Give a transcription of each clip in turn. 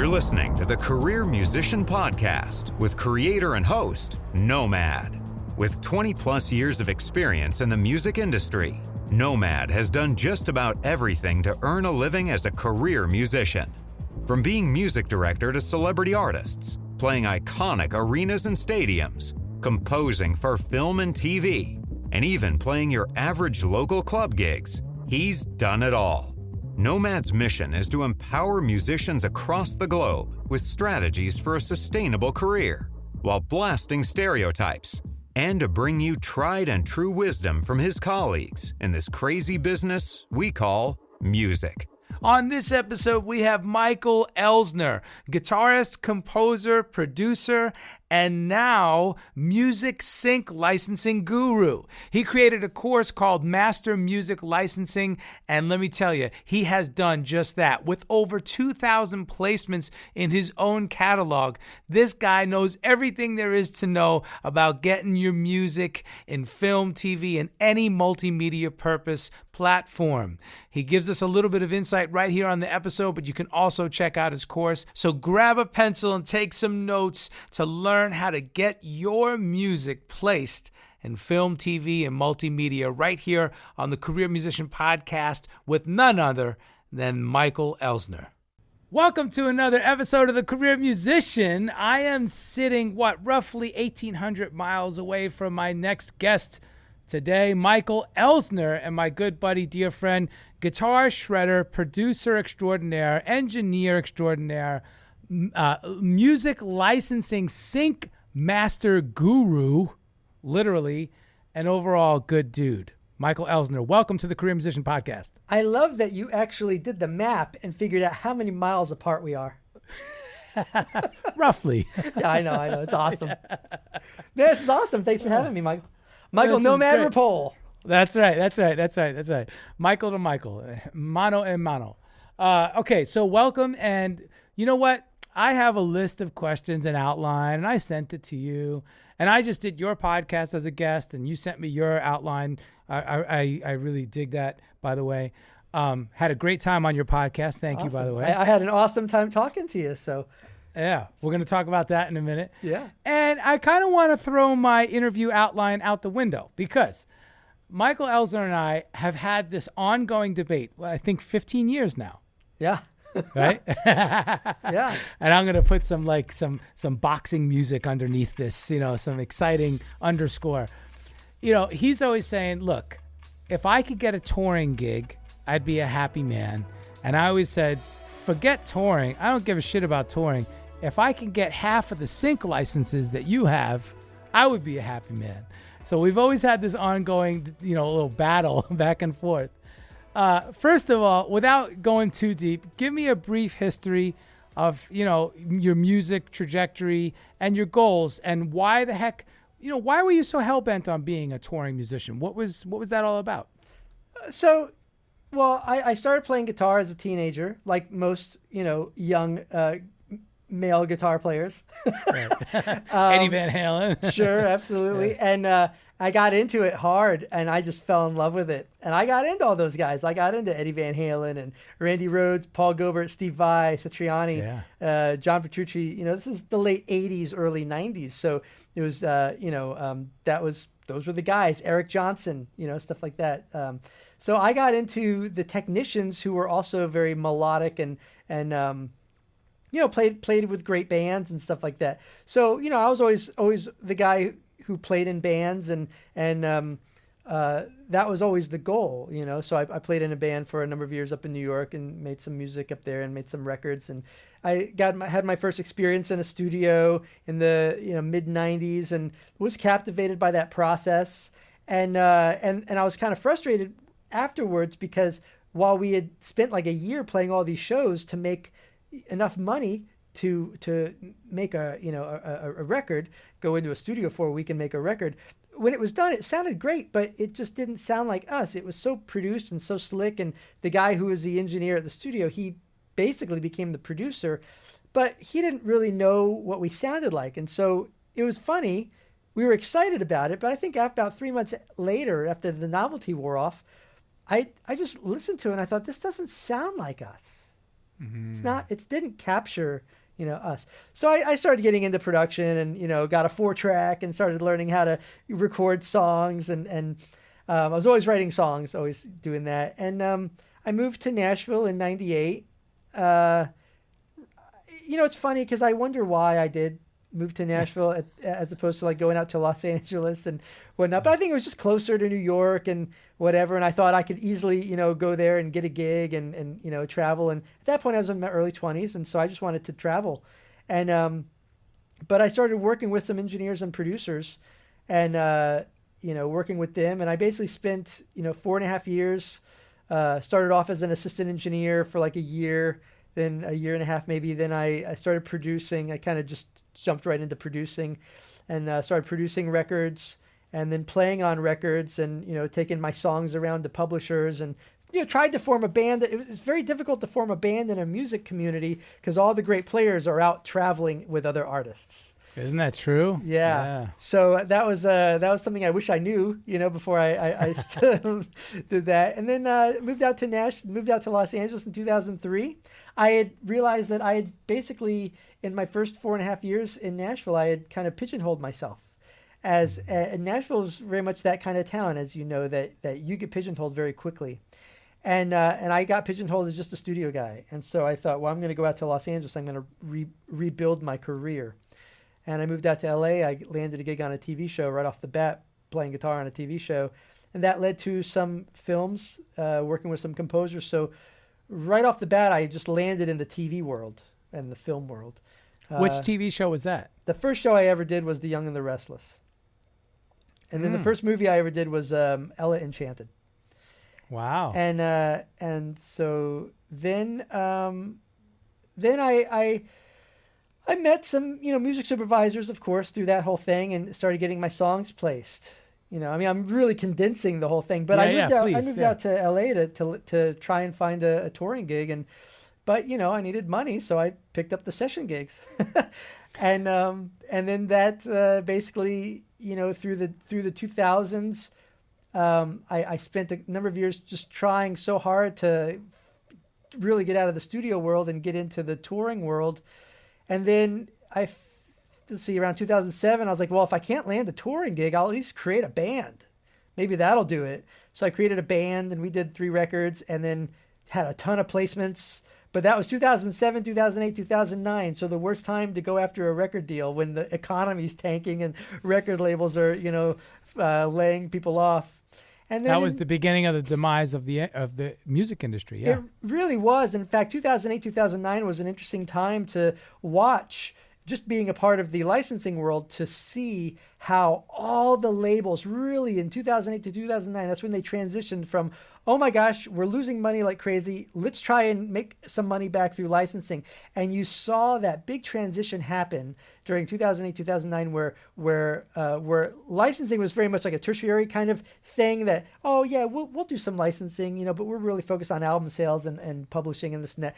You're listening to the Career Musician Podcast with creator and host, Nomad. With 20 plus years of experience in the music industry, Nomad has done just about everything to earn a living as a career musician. From being music director to celebrity artists, playing iconic arenas and stadiums, composing for film and TV, and even playing your average local club gigs, he's done it all. Nomad's mission is to empower musicians across the globe with strategies for a sustainable career, while blasting stereotypes, and to bring you tried and true wisdom from his colleagues in this crazy business we call music. On this episode, we have Michael Elsner, guitarist, composer, producer, and now music sync licensing guru. He created a course called Master Music Licensing, and let me tell you, he has done just that. With over 2,000 placements in his own catalog, this guy knows everything there is to know about getting your music in film, TV, and any multimedia purpose platform. He gives us a little bit of insight right here on the episode, but you can also check out his course. So grab a pencil and take some notes to learn how to get your music placed in film, TV, and multimedia right here on the Career Musician Podcast with none other than Michael Elsner. Welcome to another episode of the Career Musician. I am sitting, roughly 1,800 miles away from my next guest today, Michael Elsner, and my good buddy, dear friend, guitar shredder, producer extraordinaire, engineer extraordinaire, music licensing sync master guru, literally, and overall good dude. Michael Elsner, welcome to the Career Musician Podcast. I love that you actually did the map and figured out how many miles apart we are. Roughly. Yeah, I know. It's awesome. Man, it's awesome. Thanks for having me, Michael. Michael, Nomad Rapole. That's right. Michael to Michael. Mano and mano. Okay, so welcome. And you know what? I have a list of questions and outline, and I sent it to you. And I just did your podcast as a guest, and you sent me your outline. I really dig that, by the way. Had a great time on your podcast. Thank you, by the way. I had an awesome time talking to you. So, yeah, we're going to talk about that in a minute. Yeah. And I kind of want to throw my interview outline out the window because Michael Elsner and I have had this ongoing debate, I think 15 years now. Yeah. Right? Yeah. And I'm going to put some boxing music underneath this, some exciting underscore. He's always saying, look, if I could get a touring gig, I'd be a happy man. And I always said, forget touring. I don't give a shit about touring. If I can get half of the sync licenses that you have, I would be a happy man. So we've always had this ongoing, little battle back and forth. First of all, without going too deep, give me a brief history of, your music trajectory and your goals and why the heck, why were you so hell-bent on being a touring musician? What was that all about? I started playing guitar as a teenager, like most, young male guitar players. Right. Eddie Van Halen. Sure, absolutely. Yeah. And I got into it hard, and I just fell in love with it. And I got into all those guys. I got into Eddie Van Halen and Randy Rhoads, Paul Gilbert, Steve Vai, Satriani, John Petrucci. This is the late 80s, early 90s. So it was, those were the guys. Eric Johnson, stuff like that. So I got into the technicians who were also very melodic and played with great bands and stuff like that. So, I was always the guy who played in bands and that was always the goal, So I played in a band for a number of years up in New York and made some music up there and made some records. And I had my first experience in a studio in the mid 90s and was captivated by that process. And I was kind of frustrated afterwards because while we had spent like a year playing all these shows to make enough money to make a record, go into a studio for a week and make a record. When it was done, it sounded great, but it just didn't sound like us. It was so produced and so slick. And the guy who was the engineer at the studio, he basically became the producer, but he didn't really know what we sounded like. And so it was funny. We were excited about it, but I think about 3 months later, after the novelty wore off, I just listened to it and I thought, this doesn't sound like us. It didn't capture, us. So I started getting into production and, got a 4-track and started learning how to record songs. And I was always writing songs, always doing that. And I moved to Nashville in 98. It's funny because I wonder why I did move to Nashville as opposed to like going out to Los Angeles and whatnot. But I think it was just closer to New York and whatever. And I thought I could easily, go there and get a gig and travel. And at that point I was in my early 20s. And so I just wanted to travel. And, but I started working with some engineers and producers and, working with them. And I basically spent, 4.5 years, started off as an assistant engineer for like a year, then 1.5 years maybe. Then I started producing. I kind of just jumped right into producing and started producing records and then playing on records and, taking my songs around to publishers and, tried to form a band. It's very difficult to form a band in a music community because all the great players are out traveling with other artists. Isn't that true? Yeah. So that was something I wish I knew, before I still did that. And then moved out to Los Angeles in 2003. I had realized that I had basically, in my first 4.5 years in Nashville, I had kind of pigeonholed myself. As Nashville is very much that kind of town, as you know, that you get pigeonholed very quickly. And I got pigeonholed as just a studio guy. And so I thought, well, I'm going to go out to Los Angeles. I'm going to rebuild my career. And I moved out to LA. I landed a gig on a TV show right off the bat, playing guitar on a TV show. And that led to some films, working with some composers. So right off the bat, I just landed in the TV world and the film world. Which TV show was that? The first show I ever did was The Young and the Restless. And then the first movie I ever did was Ella Enchanted. Wow. And so then I met some, music supervisors, of course, through that whole thing and started getting my songs placed. I'm really condensing the whole thing, but I moved out to LA to try and find a touring gig. But I needed money, so I picked up the session gigs. And then that basically, through the 2000s, I spent a number of years just trying so hard to really get out of the studio world and get into the touring world. And then around 2007, I was like, well, if I can't land a touring gig, I'll at least create a band. Maybe that'll do it. So I created a band and we did 3 records and then had a ton of placements. But that was 2007, 2008, 2009. So the worst time to go after a record deal when the economy's tanking and record labels are, laying people off. And then that was the beginning of the demise of the music industry. Yeah, it really was. In fact, 2008, 2009 was an interesting time to watch, just being a part of the licensing world, to see how all the labels really in 2008 to 2009, that's when they transitioned from, oh my gosh, we're losing money like crazy. Let's try and make some money back through licensing. And you saw that big transition happen during 2008, 2009, where licensing was very much like a tertiary kind of thing that, oh yeah, we'll do some licensing, but we're really focused on album sales and publishing and this and that.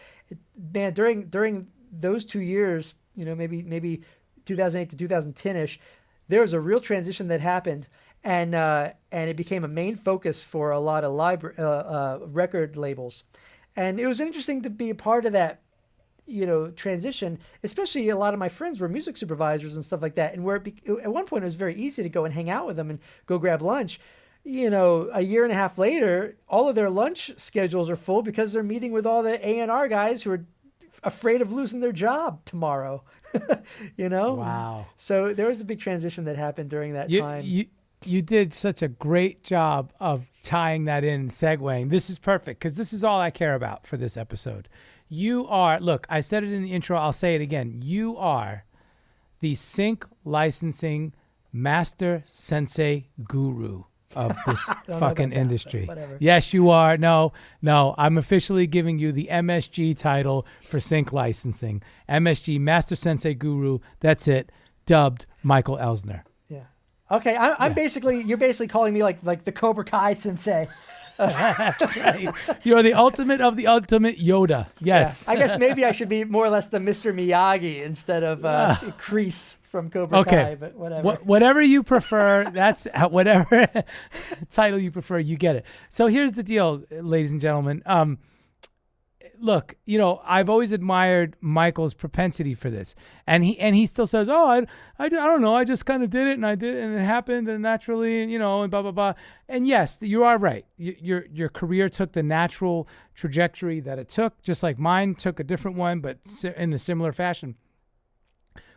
Man, during those 2 years, maybe 2008 to 2010-ish, there was a real transition that happened. And it became a main focus for a lot of record labels. And it was interesting to be a part of that, transition, especially a lot of my friends were music supervisors and stuff like that. And at one point it was very easy to go and hang out with them and go grab lunch. A 1.5 years later, all of their lunch schedules are full because they're meeting with all the A&R guys who are afraid of losing their job tomorrow. Wow. So there was a big transition that happened during that time. You did such a great job of tying that in and segueing. This is perfect because this is all I care about for this episode. You are, look, I said it in the intro, I'll say it again. You are the sync licensing master sensei guru of this fucking industry. Yes, you are. No, I'm officially giving you the MSG title for sync licensing. MSG, Master Sensei Guru. That's it. Dubbed Michael Elsner. Okay, you're basically calling me like the Cobra Kai sensei. That's right. You're the ultimate of the ultimate Yoda. Yes. Yeah. I guess maybe I should be more or less the Mr. Miyagi instead of Kreese from Cobra Kai, but whatever. Whatever you prefer, that's whatever title you prefer, you get it. So here's the deal, ladies and gentlemen. look, I've always admired Michael's propensity for this, and he still says, "Oh, I don't know, I just kind of did it, and I did, and it happened, and naturally, and and blah blah blah." And yes, you are right. Your career took the natural trajectory that it took, just like mine took a different one, but in a similar fashion.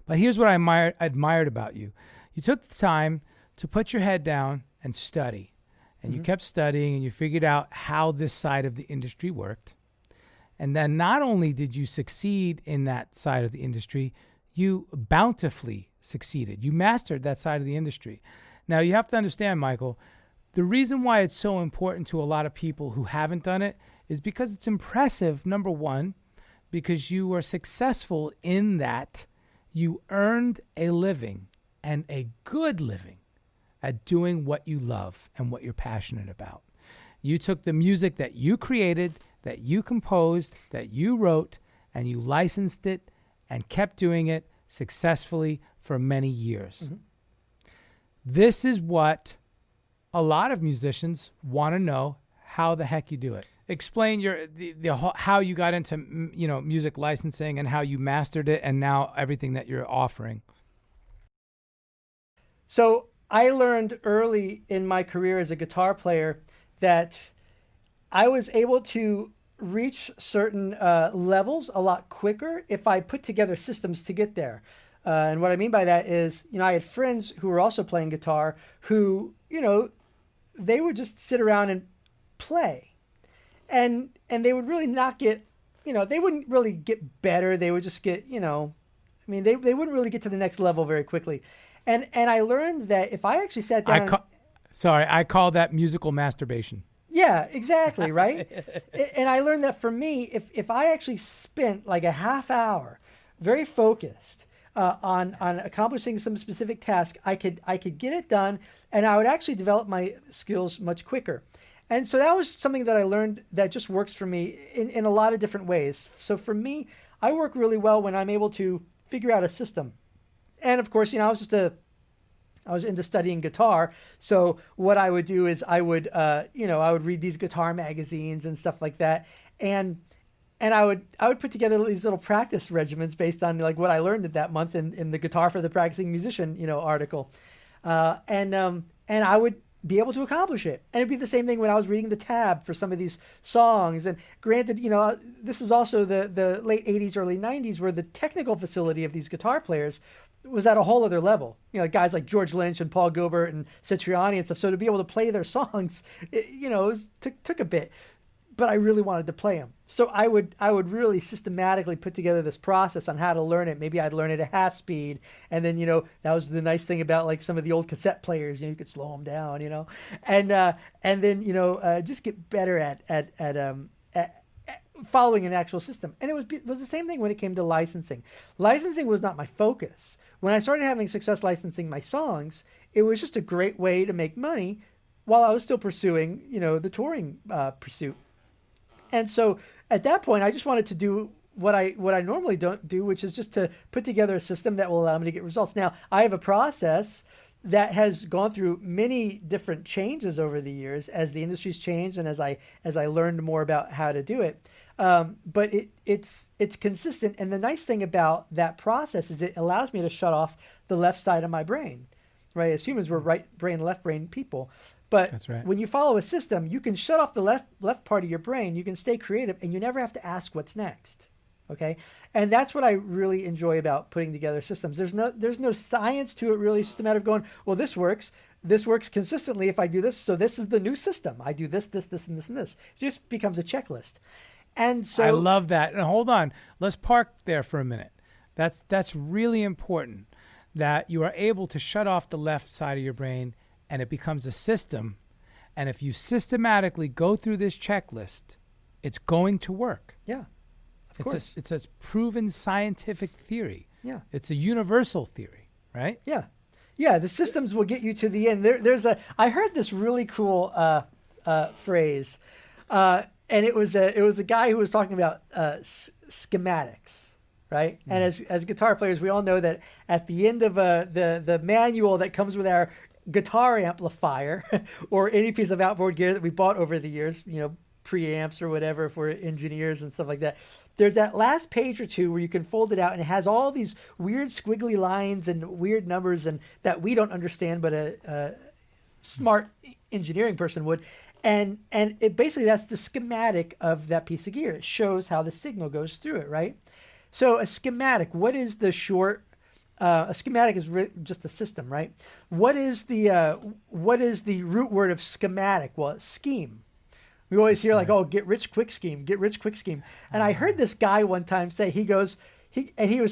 But here's what I admired about you: you took the time to put your head down and study, and you kept studying, and you figured out how this side of the industry worked. And then not only did you succeed in that side of the industry, you bountifully succeeded. You mastered that side of the industry. Now, you have to understand, Michael, the reason why it's so important to a lot of people who haven't done it is because it's impressive, number one, because you were successful in that you earned a living, and a good living, at doing what you love and what you're passionate about. You took the music that you created, that you composed, that you wrote, and you licensed it and kept doing it successfully for many years. This is what a lot of musicians want to know, how the heck you do it. Explain how you got into music licensing and how you mastered it, and now everything that you're offering. So I learned early in my career as a guitar player that I was able to reach certain levels a lot quicker if I put together systems to get there. And what I mean by that is, I had friends who were also playing guitar who, they would just sit around and play. And they would really not get, they wouldn't really get better. They would just get, they wouldn't really get to the next level very quickly. And I learned that if I actually sat down... I call that musical masturbation. Yeah, exactly, right? And I learned that for me, if I actually spent like a half hour very focused on accomplishing some specific task, I could get it done, and I would actually develop my skills much quicker. And so that was something that I learned that just works for me in a lot of different ways. So for me, I work really well when I'm able to figure out a system. And of course, I was into studying guitar. So what I would do is I would read these guitar magazines and stuff like that. And I would put together these little practice regimens based on like what I learned that month in the Guitar for the Practicing Musician, article. And I would be able to accomplish it. And it'd be the same thing when I was reading the tab for some of these songs. And granted, this is also the late 80s, early 90s, where the technical facility of these guitar players was at a whole other level. Guys like George Lynch and Paul Gilbert and Citriani and stuff. So to be able to play their songs, took a bit. But I really wanted to play them. So I would really systematically put together this process on how to learn it. Maybe I'd learn it at half speed. And then, that was the nice thing about like some of the old cassette players, you could slow them down, and then, just get better at following an actual system. And it was the same thing when it came to licensing. Licensing was not my focus. When I started having success licensing my songs, it was just a great way to make money while I was still pursuing, the touring pursuit. And so at that point, I just wanted to do what I normally don't do, which is just to put together a system that will allow me to get results. Now, I have a process that has gone through many different changes over the years as the industry's changed and as I learned more about how to do it. But it's consistent. And the nice thing about that process is it allows me to shut off the left side of my brain, right? As humans, we're right brain, left brain people. But that's right. When you follow a system, you can shut off the left part of your brain. You can stay creative, and you never have to ask what's next. Okay, and that's what I really enjoy about putting together systems. There's no science to it really. It's just a matter of going, well, this works consistently if I do this. So this is the new system. I do this, and this, and this. It just becomes a checklist. And so I love that. And hold on, let's park there for a minute. That's really important that you are able to shut off the left side of your brain. And it becomes a system. And if you systematically go through this checklist, it's going to work. Yeah, of course. It's a proven scientific theory. Yeah. It's a universal theory, right? Yeah. Yeah, the systems will get you to the end. I heard this really cool phrase. And it was a guy who was talking about schematics. Right. Mm. And as guitar players, we all know that at the end of the manual that comes with our guitar amplifier or any piece of outboard gear that we bought over the years, preamps or whatever for engineers and stuff like that. There's that last page or two where you can fold it out and it has all these weird squiggly lines and weird numbers and that we don't understand, but a smart engineering person would. And it basically, that's the schematic of that piece of gear. It shows how the signal goes through it, right? So a schematic, what is the short? A schematic is just a system, right? What is the root word of schematic? Well, it's scheme. We always hear like, oh, get rich quick scheme, get rich quick scheme. And I heard this guy one time say, he was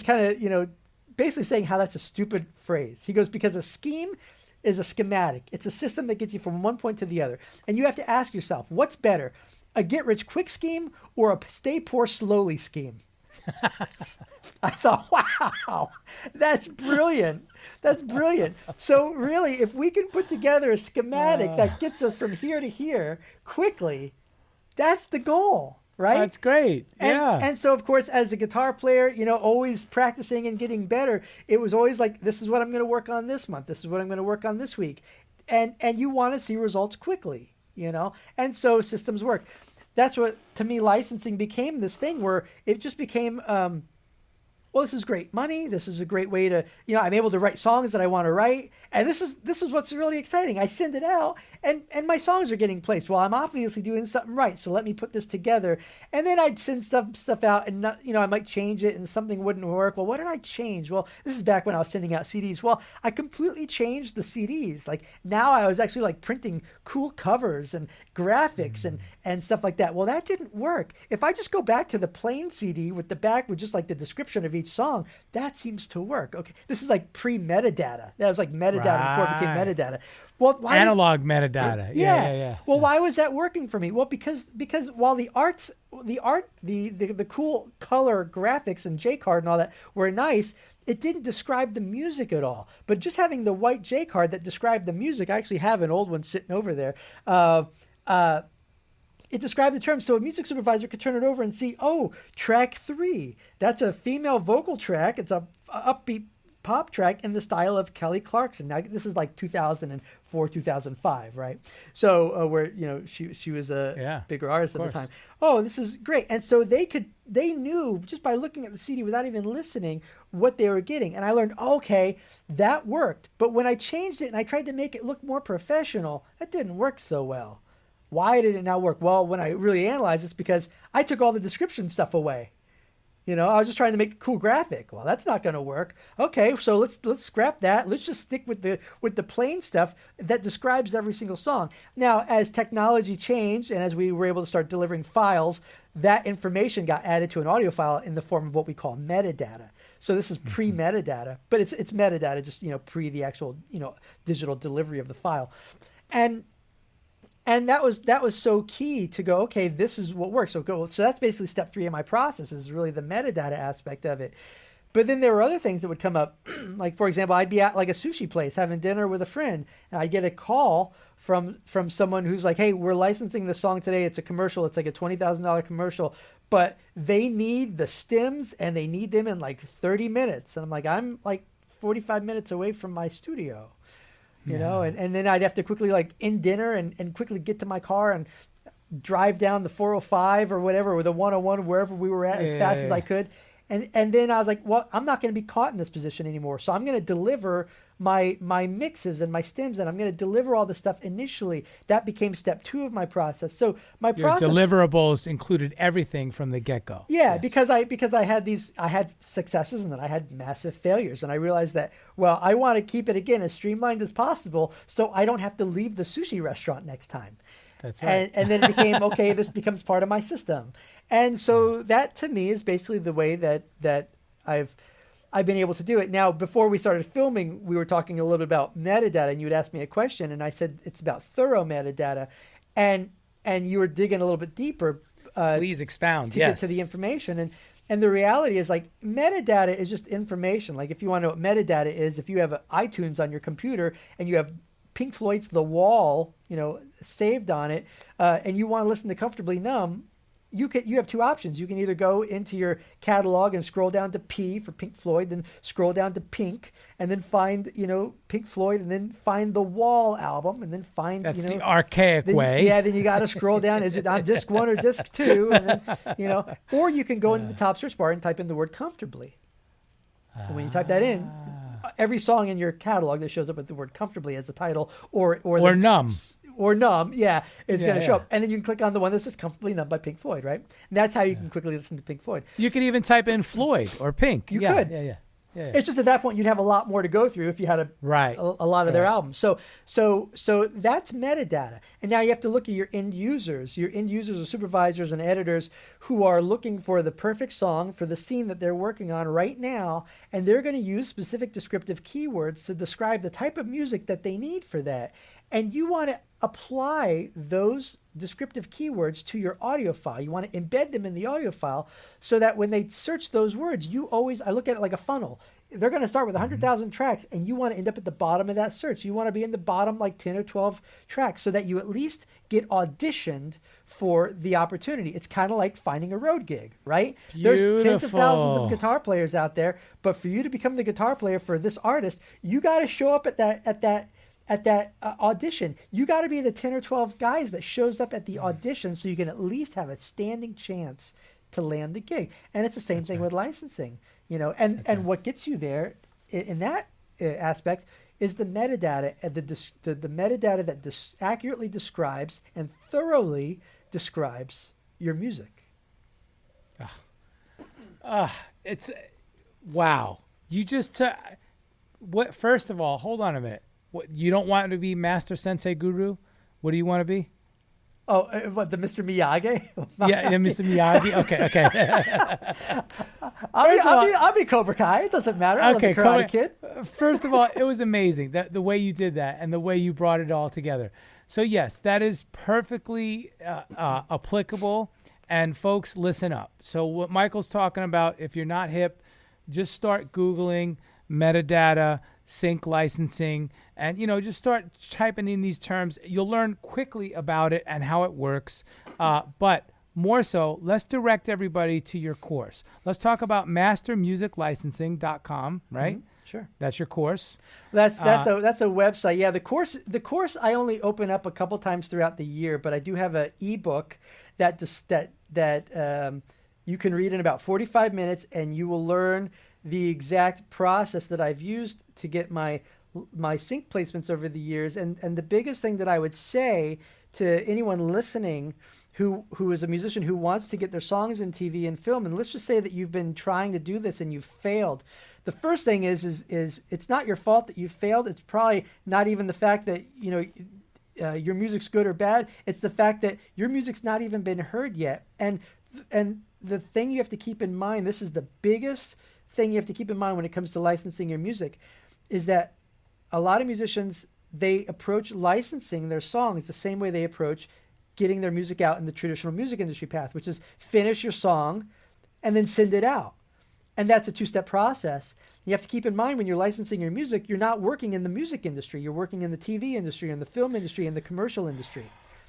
kind of, basically saying how that's a stupid phrase. He goes, because a scheme is a schematic. It's a system that gets you from one point to the other. And you have to ask yourself, what's better, a get rich quick scheme or a stay poor slowly scheme? I thought, wow, that's brilliant. That's brilliant. So really, if we can put together a schematic that gets us from here to here quickly, that's the goal, right? That's great. Yeah. And so, of course, as a guitar player, always practicing and getting better, it was always like, this is what I'm going to work on this month. This is what I'm going to work on this week. And you want to see results quickly, And so systems work. That's what, to me, licensing became this thing where it just became, well, this is great money. This is a great way to, I'm able to write songs that I want to write. And this is what's really exciting. I send it out and my songs are getting placed. Well, I'm obviously doing something right. So let me put this together. And then I'd send stuff out and, I might change it and something wouldn't work. Well, what did I change? Well, this is back when I was sending out CDs. Well, I completely changed the CDs. Like now I was actually like printing cool covers and graphics and stuff like that. Well, that didn't work. If I just go back to the plain CD with the back with just like the description of each song, that seems to work. Okay, this is like pre-metadata. That was like metadata before it became metadata. Well, why analog metadata. Yeah. Well, why was that working for me? Well, because while the cool color graphics and J card and all that were nice, it didn't describe the music at all. But just having the white J card that described the music, I actually have an old one sitting over there. It described the terms, so a music supervisor could turn it over and see, oh, track 3. That's a female vocal track. It's a upbeat pop track in the style of Kelly Clarkson. Now, this is like 2004, 2005, right? So where she was a bigger artist at the time. Oh, this is great. And so they knew just by looking at the CD without even listening what they were getting. And I learned, okay, that worked. But when I changed it and I tried to make it look more professional, that didn't work so well. Why did it not work? Well, when I really analyzed, it's because I took all the description stuff away. I was just trying to make a cool graphic. Well, that's not going to work. Okay, so let's scrap that. Let's just stick with the plain stuff that describes every single song. Now, as technology changed and as we were able to start delivering files, that information got added to an audio file in the form of what we call metadata. So this is pre-metadata, but it's metadata, just pre the actual digital delivery of the file, and that was so key to go, okay, this is what works. So that's basically step 3 of my process is really the metadata aspect of it. But then there were other things that would come up. Like, for example, I'd be at like a sushi place having dinner with a friend, and I'd get a call from someone who's like, hey, we're licensing this song today. It's a commercial. It's like a $20,000 commercial, but they need the stems and they need them in like 30 minutes. And I'm like 45 minutes away from my studio. And then I'd have to quickly like end dinner and quickly get to my car and drive down the 405 or whatever, or the 101, wherever we were at as fast as I could. And then I was like, well, I'm not going to be caught in this position anymore. So I'm going to deliver my mixes and my stems, and I'm going to deliver all the stuff initially. That became step 2 of my process. So my process, deliverables included everything from the get-go. Yeah, yes. because I had successes and then I had massive failures, and I realized that, well, I want to keep it again as streamlined as possible so I don't have to leave the sushi restaurant next time. That's right. And then it became, okay, this becomes part of my system. And so that to me is basically the way that I've been able to do it. Now, before we started filming, we were talking a little bit about metadata, and you had asked me a question, and I said it's about thorough metadata. And you were digging a little bit deeper. Please expound, to get to the information. And the reality is, like, metadata is just information. Like, if you want to know what metadata is, if you have iTunes on your computer and you have Pink Floyd's The Wall, saved on it, and you want to listen to Comfortably Numb, you have two options. You can either go into your catalog and scroll down to P for Pink Floyd, then scroll down to Pink, and then find, Pink Floyd, and then find the Wall album, and then find, That's the archaic way. Yeah, then you got to scroll down. Is it on disc 1 or disc 2? And then, or you can go into the top search bar and type in the word comfortably. And when you type that in, every song in your catalog that shows up with the word comfortably as the title or numb. Or numb, it's going to show up. And then you can click on the one that says Comfortably Numb by Pink Floyd, right? And that's how you can quickly listen to Pink Floyd. You could even type in Floyd or Pink. You could. Yeah. It's just at that point you'd have a lot more to go through if you had a lot of their albums. So that's metadata. And now you have to look at your end users. Your end users are supervisors and editors who are looking for the perfect song for the scene that they're working on right now, and they're going to use specific descriptive keywords to describe the type of music that they need for that. And you want to apply those descriptive keywords to your audio file. You want to embed them in the audio file so that when they search those words, I look at it like a funnel. They're going to start with 100,000 tracks, and you want to end up at the bottom of that search. You want to be in the bottom like 10 or 12 tracks so that you at least get auditioned for the opportunity. It's kind of like finding a road gig, right? Beautiful. There's tens of thousands of guitar players out there, but for you to become the guitar player for this artist, you got to show up at that audition. You got to be the 10 or 12 guys that shows up at the audition so you can at least have a standing chance to land the gig. And it's the same thing with licensing, and what gets you there in that aspect is the metadata, the metadata that accurately describes and thoroughly describes your music. It's wow. You just what? First of all, hold on a minute. What, you don't want to be Master Sensei Guru? What do you want to be? Oh, what, the Mr. Miyagi? Yeah, Mr. Miyagi. Okay. I'll be Cobra Kai. It doesn't matter. I love the Karate Kid. First of all, it was amazing the way you did that and the way you brought it all together. So yes, that is perfectly applicable. And folks, listen up. So what Michael's talking about, if you're not hip, just start Googling metadata, sync licensing, and just start typing in these terms. You'll learn quickly about it and how it works. But more so, let's direct everybody to your course. Let's talk about mastermusiclicensing.com, right? Mm-hmm. Sure. That's your course. That's a website. Yeah, the course I only open up a couple times throughout the year, but I do have an ebook that you can read in about 45 minutes, and you will learn the exact process that I've used to get my sync placements over the years. And the biggest thing that I would say to anyone listening who is a musician who wants to get their songs in TV and film, and let's just say that you've been trying to do this and you've failed. The first thing is it's not your fault that you failed. It's probably not even the fact that your music's good or bad. It's the fact that your music's not even been heard yet. And the thing you have to keep in mind, this is the biggest thing you have to keep in mind when it comes to licensing your music, is that a lot of musicians, they approach licensing their songs the same way they approach getting their music out in the traditional music industry path, which is finish your song and then send it out. And that's a two-step process. You have to keep in mind when you're licensing your music, you're not working in the music industry. You're working in the TV industry, in the film industry, in the commercial industry.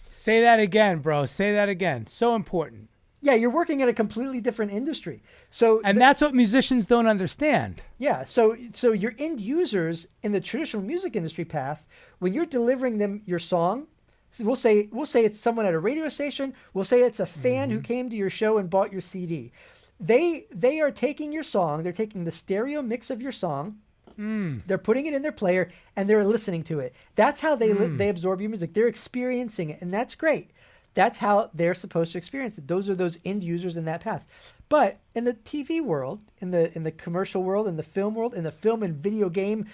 Say that again, bro. Say that again. So important. Yeah, you're working in a completely different industry. And that's what musicians don't understand. Yeah, so your end users in the traditional music industry path, when you're delivering them your song, so we'll say it's someone at a radio station, we'll say it's a fan who came to your show and bought your CD. They are taking your song, they're taking the stereo mix of your song, they're putting it in their player, and they're listening to it. That's how they absorb your music. They're experiencing it, and that's great. That's how they're supposed to experience it. Those are those end users in that path. But in the TV world, in the commercial world, in the film world, in the film and video game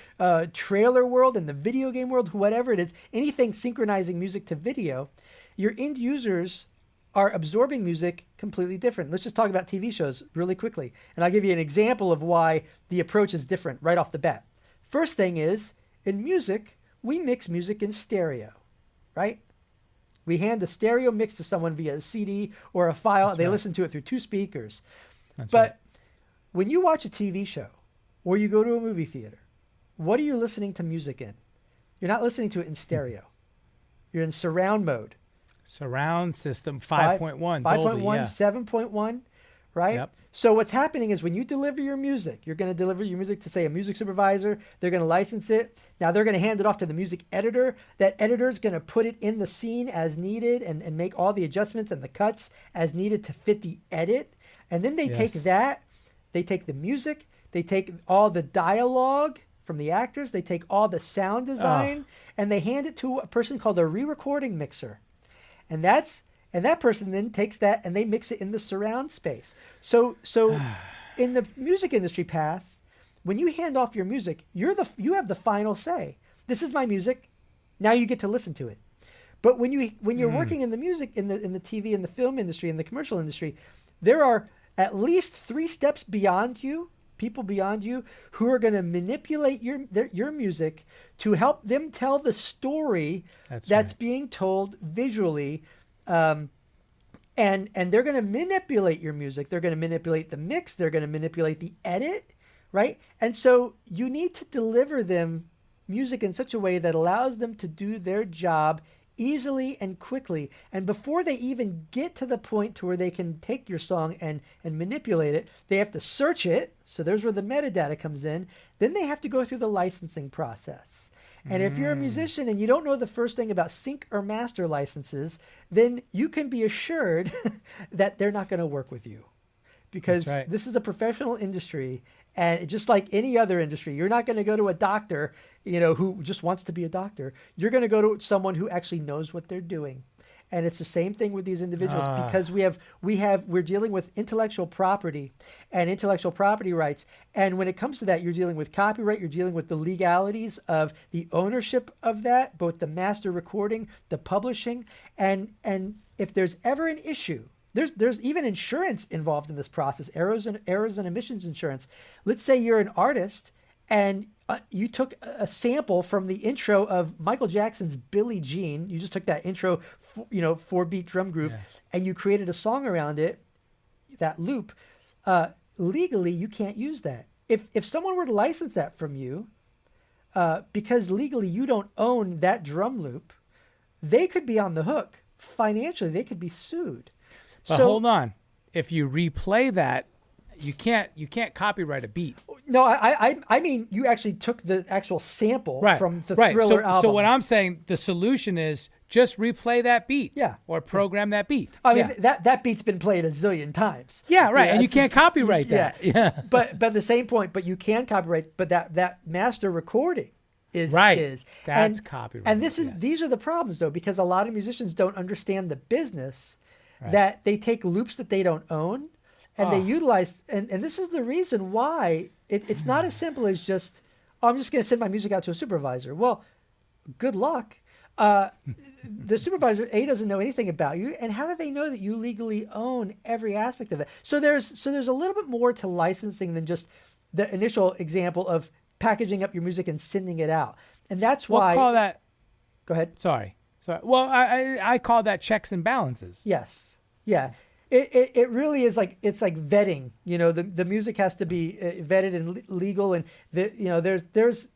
trailer world, in the video game world, whatever it is, anything synchronizing music to video, your end users are absorbing music completely different. Let's just talk about TV shows really quickly. And I'll give you an example of why the approach is different right off the bat. First thing is, in music, we mix music in stereo, right? We hand a stereo mix to someone via a CD or a file. That's they listen to it through two speakers. But when you watch a TV show or you go to a movie theater, what are you listening to music in? You're not listening to it in stereo. You're in surround mode. Surround system 5.1, 5.1, Dolby, yeah. 7.1, right? Yep. So what's happening is when you deliver your music, you're going to deliver your music to, say, a music supervisor. They're going to license it. Now they're going to hand it off to the music editor. That editor is going to put it in the scene as needed and make all the adjustments and the cuts as needed to fit the edit. And then they take that, they take the music, they take all the dialogue from the actors, they take all the sound design, and they hand it to a person called a re-recording mixer. And that person then takes that and they mix it in the surround space. So in the music industry path, when you hand off your music, you have the final say. This is my music. Now you get to listen to it. But when you're working in the music, in the TV and the film industry and the commercial industry, there are at least 3 steps beyond you, people beyond you, who are going to manipulate your music to help them tell the story that's being told visually. And they're going to manipulate your music. They're going to manipulate the mix. They're going to manipulate the edit, right? And so you need to deliver them music in such a way that allows them to do their job easily and quickly. And before they even get to the point to where they can take your song and manipulate it, they have to search it. So there's where the metadata comes in. Then they have to go through the licensing process. And if you're a musician and you don't know the first thing about sync or master licenses, then you can be assured that they're not going to work with you, because this is a professional industry. And just like any other industry, you're not going to go to a doctor, who just wants to be a doctor. You're going to go to someone who actually knows what they're doing. And it's the same thing with these individuals, because we're dealing with intellectual property and intellectual property rights. And when it comes to that, you're dealing with copyright, you're dealing with the legalities of the ownership of that, both the master recording, the publishing. And if there's ever an issue, there's even insurance involved in this process, errors and emissions insurance. Let's say you're an artist and you took a sample from the intro of Michael Jackson's Billie Jean. You just took that intro, 4-beat drum groove, and you created a song around it, that loop. Legally, you can't use that. If someone were to license that from you, because legally you don't own that drum loop, they could be on the hook. Financially, they could be sued. But hold on. If you replay that, you can't copyright a beat. No, I mean you actually took the actual sample from the Thriller album. So what I'm saying, the solution is just replay that beat. Or program that beat. I mean that beat's been played a zillion times. And you can't copyright that. But the same point, but you can copyright, but that master recording is that's copyright. And these are the problems though, because a lot of musicians don't understand the business, that they take loops that they don't own. And they utilize, and this is the reason why it's not as simple as just, I'm just going to send my music out to a supervisor. Well, good luck. The supervisor, doesn't know anything about you, and how do they know that you legally own every aspect of it? So there's a little bit more to licensing than just the initial example of packaging up your music and sending it out. And that's why. We'll call that. Go ahead. Sorry. Well, I call that checks and balances. Yes. Yeah. It really is it's like vetting. The music has to be vetted and legal, and there's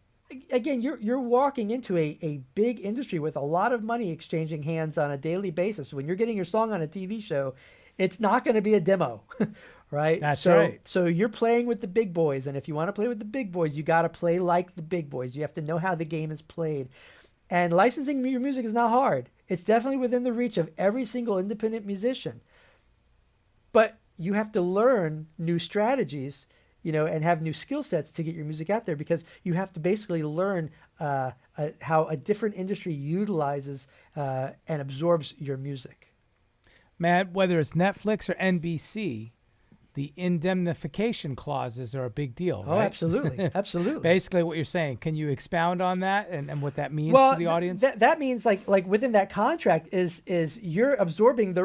again you're walking into a big industry with a lot of money exchanging hands on a daily basis. When you're getting your song on a TV show, it's not going to be a demo, right? That's right. So you're playing with the big boys, and if you want to play with the big boys, you got to play like the big boys. You have to know how the game is played. And licensing your music is not hard. It's definitely within the reach of every single independent musician. But you have to learn new strategies, and have new skill sets to get your music out there, because you have to basically learn how a different industry utilizes and absorbs your music. Matt, whether it's Netflix or NBC, the indemnification clauses are a big deal, right? Oh, absolutely. Absolutely. Basically what you're saying. Can you expound on that and what that means to the audience? That means like within that contract is you're absorbing the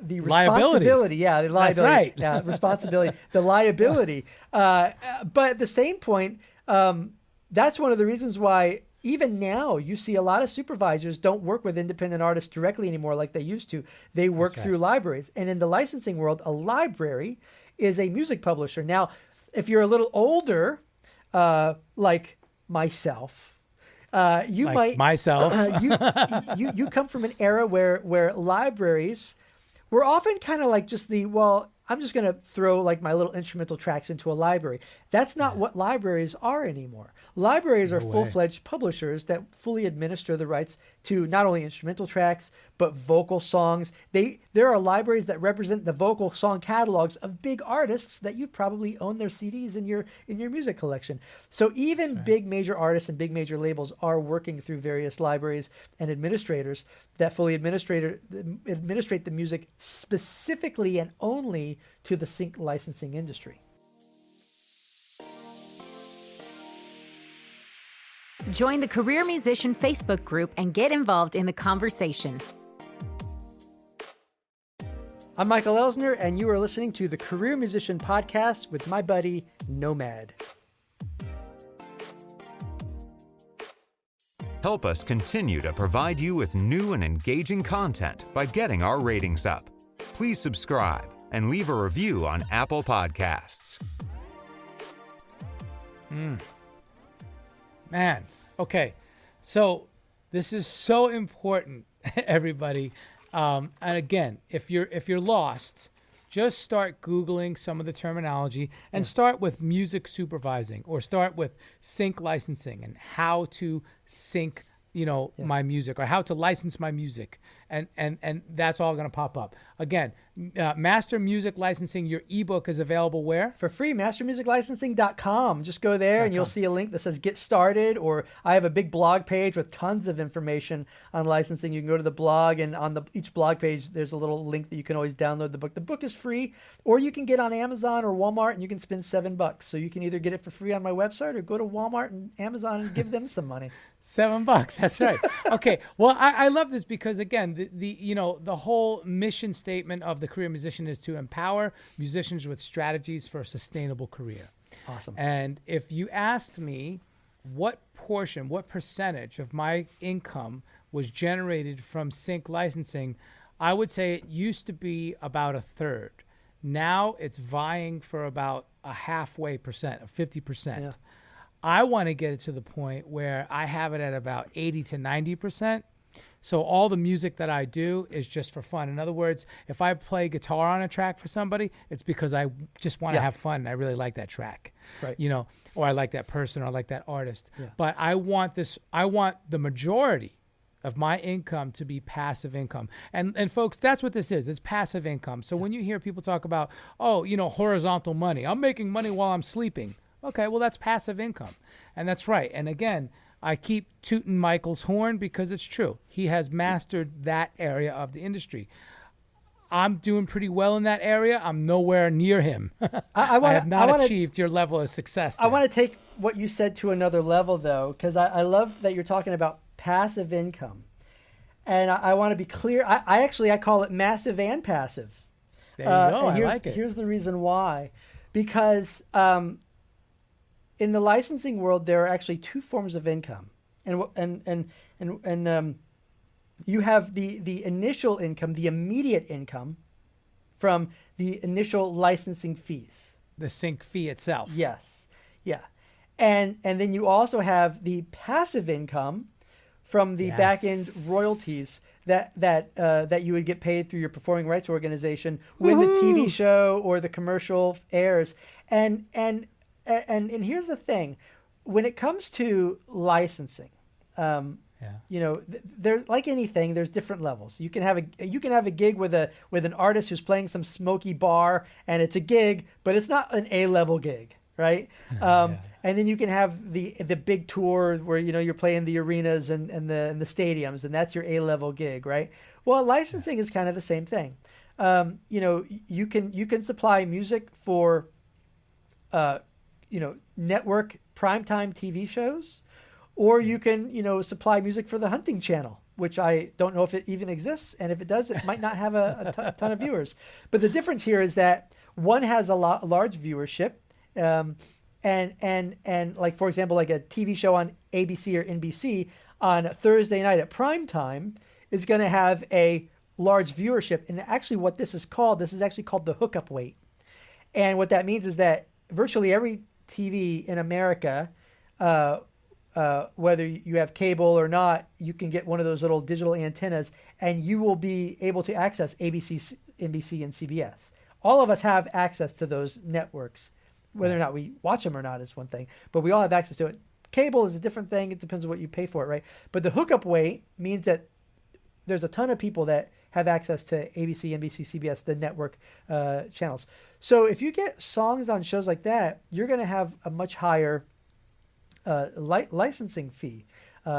responsibility, the liability. That's right. Yeah, responsibility, the liability. But at the same point, that's one of the reasons why even now you see a lot of supervisors don't work with independent artists directly anymore like they used to. They work through libraries. And in the licensing world, a library is a music publisher. Now, if you're a little older, like myself, You like might myself. you come from an era where libraries were often kind of like just I'm just going to throw like my little instrumental tracks into a library. That's not what libraries are anymore. Libraries are full-fledged publishers that fully administer the rights to not only instrumental tracks, but vocal songs. There are libraries that represent the vocal song catalogs of big artists that you probably own their CDs in your music collection. So even big major artists and big major labels are working through various libraries and administrators that fully administrate the music specifically and only to the sync licensing industry. Join the Career Musician Facebook group and get involved in the conversation. I'm Michael Elsner, and you are listening to the Career Musician Podcast with my buddy, Nomad. Help us continue to provide you with new and engaging content by getting our ratings up. Please subscribe and leave a review on Apple Podcasts. Man, okay. So this is so important, everybody. And again, if you're lost, just start Googling some of the terminology and start with music supervising, or start with sync licensing and how to sync, my music, or how to license my music. And that's all going to pop up. Again, Master Music Licensing, your ebook is available where? For free, mastermusiclicensing.com. Just go there and you'll see a link that says Get Started, or I have a big blog page with tons of information on licensing. You can go to the blog, and on each blog page, there's a little link that you can always download the book. The book is free, or you can get on Amazon or Walmart and you can spend $7. So you can either get it for free on my website or go to Walmart and Amazon and give them some money. $7. That's right. Okay. Well, I love this because, again, the whole mission statement of the Career Musician is to empower musicians with strategies for a sustainable career. Awesome. And if you asked me what percentage of my income was generated from sync licensing, I would say it used to be about a third. Now it's vying for about a halfway percent, 50%. Yeah. I want to get it to the point where I have it at about 80 to 90%. So all the music that I do is just for fun. In other words, if I play guitar on a track for somebody, it's because I just want to have fun and I really like that track, right? Or I like that person, or I like that artist. Yeah. But I want the majority of my income to be passive income. And folks, that's what this is. It's passive income. So when you hear people talk about, horizontal money, I'm making money while I'm sleeping. Okay, well, that's passive income. And that's right. And again, I keep tooting Michael's horn because it's true. He has mastered that area of the industry. I'm doing pretty well in that area. I'm nowhere near him. I have not achieved your level of success there. I want to take what you said to another level, though, because I love that you're talking about passive income. And I want to be clear. I call it massive and passive. There you go. I like it. Here's the reason why. Because in the licensing world, there are actually two forms of income, and you have the initial income, the immediate income, from the initial licensing fees. The sync fee itself. Yes, yeah, and then you also have the passive income from the back end royalties that you would get paid through your performing rights organization when the TV show or the commercial airs, and here's the thing, when it comes to licensing, there's like anything, there's different levels. You can have a gig with an artist who's playing some smoky bar, and it's a gig, but it's not an A-level gig, right? And then you can have the big tour where you're playing the arenas and the stadiums, and that's your A-level gig, right? Well, licensing is kind of the same thing. You can supply music for network primetime TV shows, or you can, supply music for the hunting channel, which I don't know if it even exists. And if it does, it might not have a ton of viewers. But the difference here is that one has a large viewership. And like, for example, like a TV show on ABC or NBC on Thursday night at prime time is going to have a large viewership. And actually what this is actually called the hookup weight. And what that means is that virtually every TV in America whether you have cable or not, you can get one of those little digital antennas, and you will be able to access ABC, NBC, and CBS. All of us have access to those networks. Whether or not we watch them or not is one thing, but we all have access to it. Cable is a different thing. It depends on what you pay for it, right? But the hookup weight means that there's a ton of people that have access to ABC, NBC, CBS, the network channels. So if you get songs on shows like that, you're going to have a much higher licensing fee,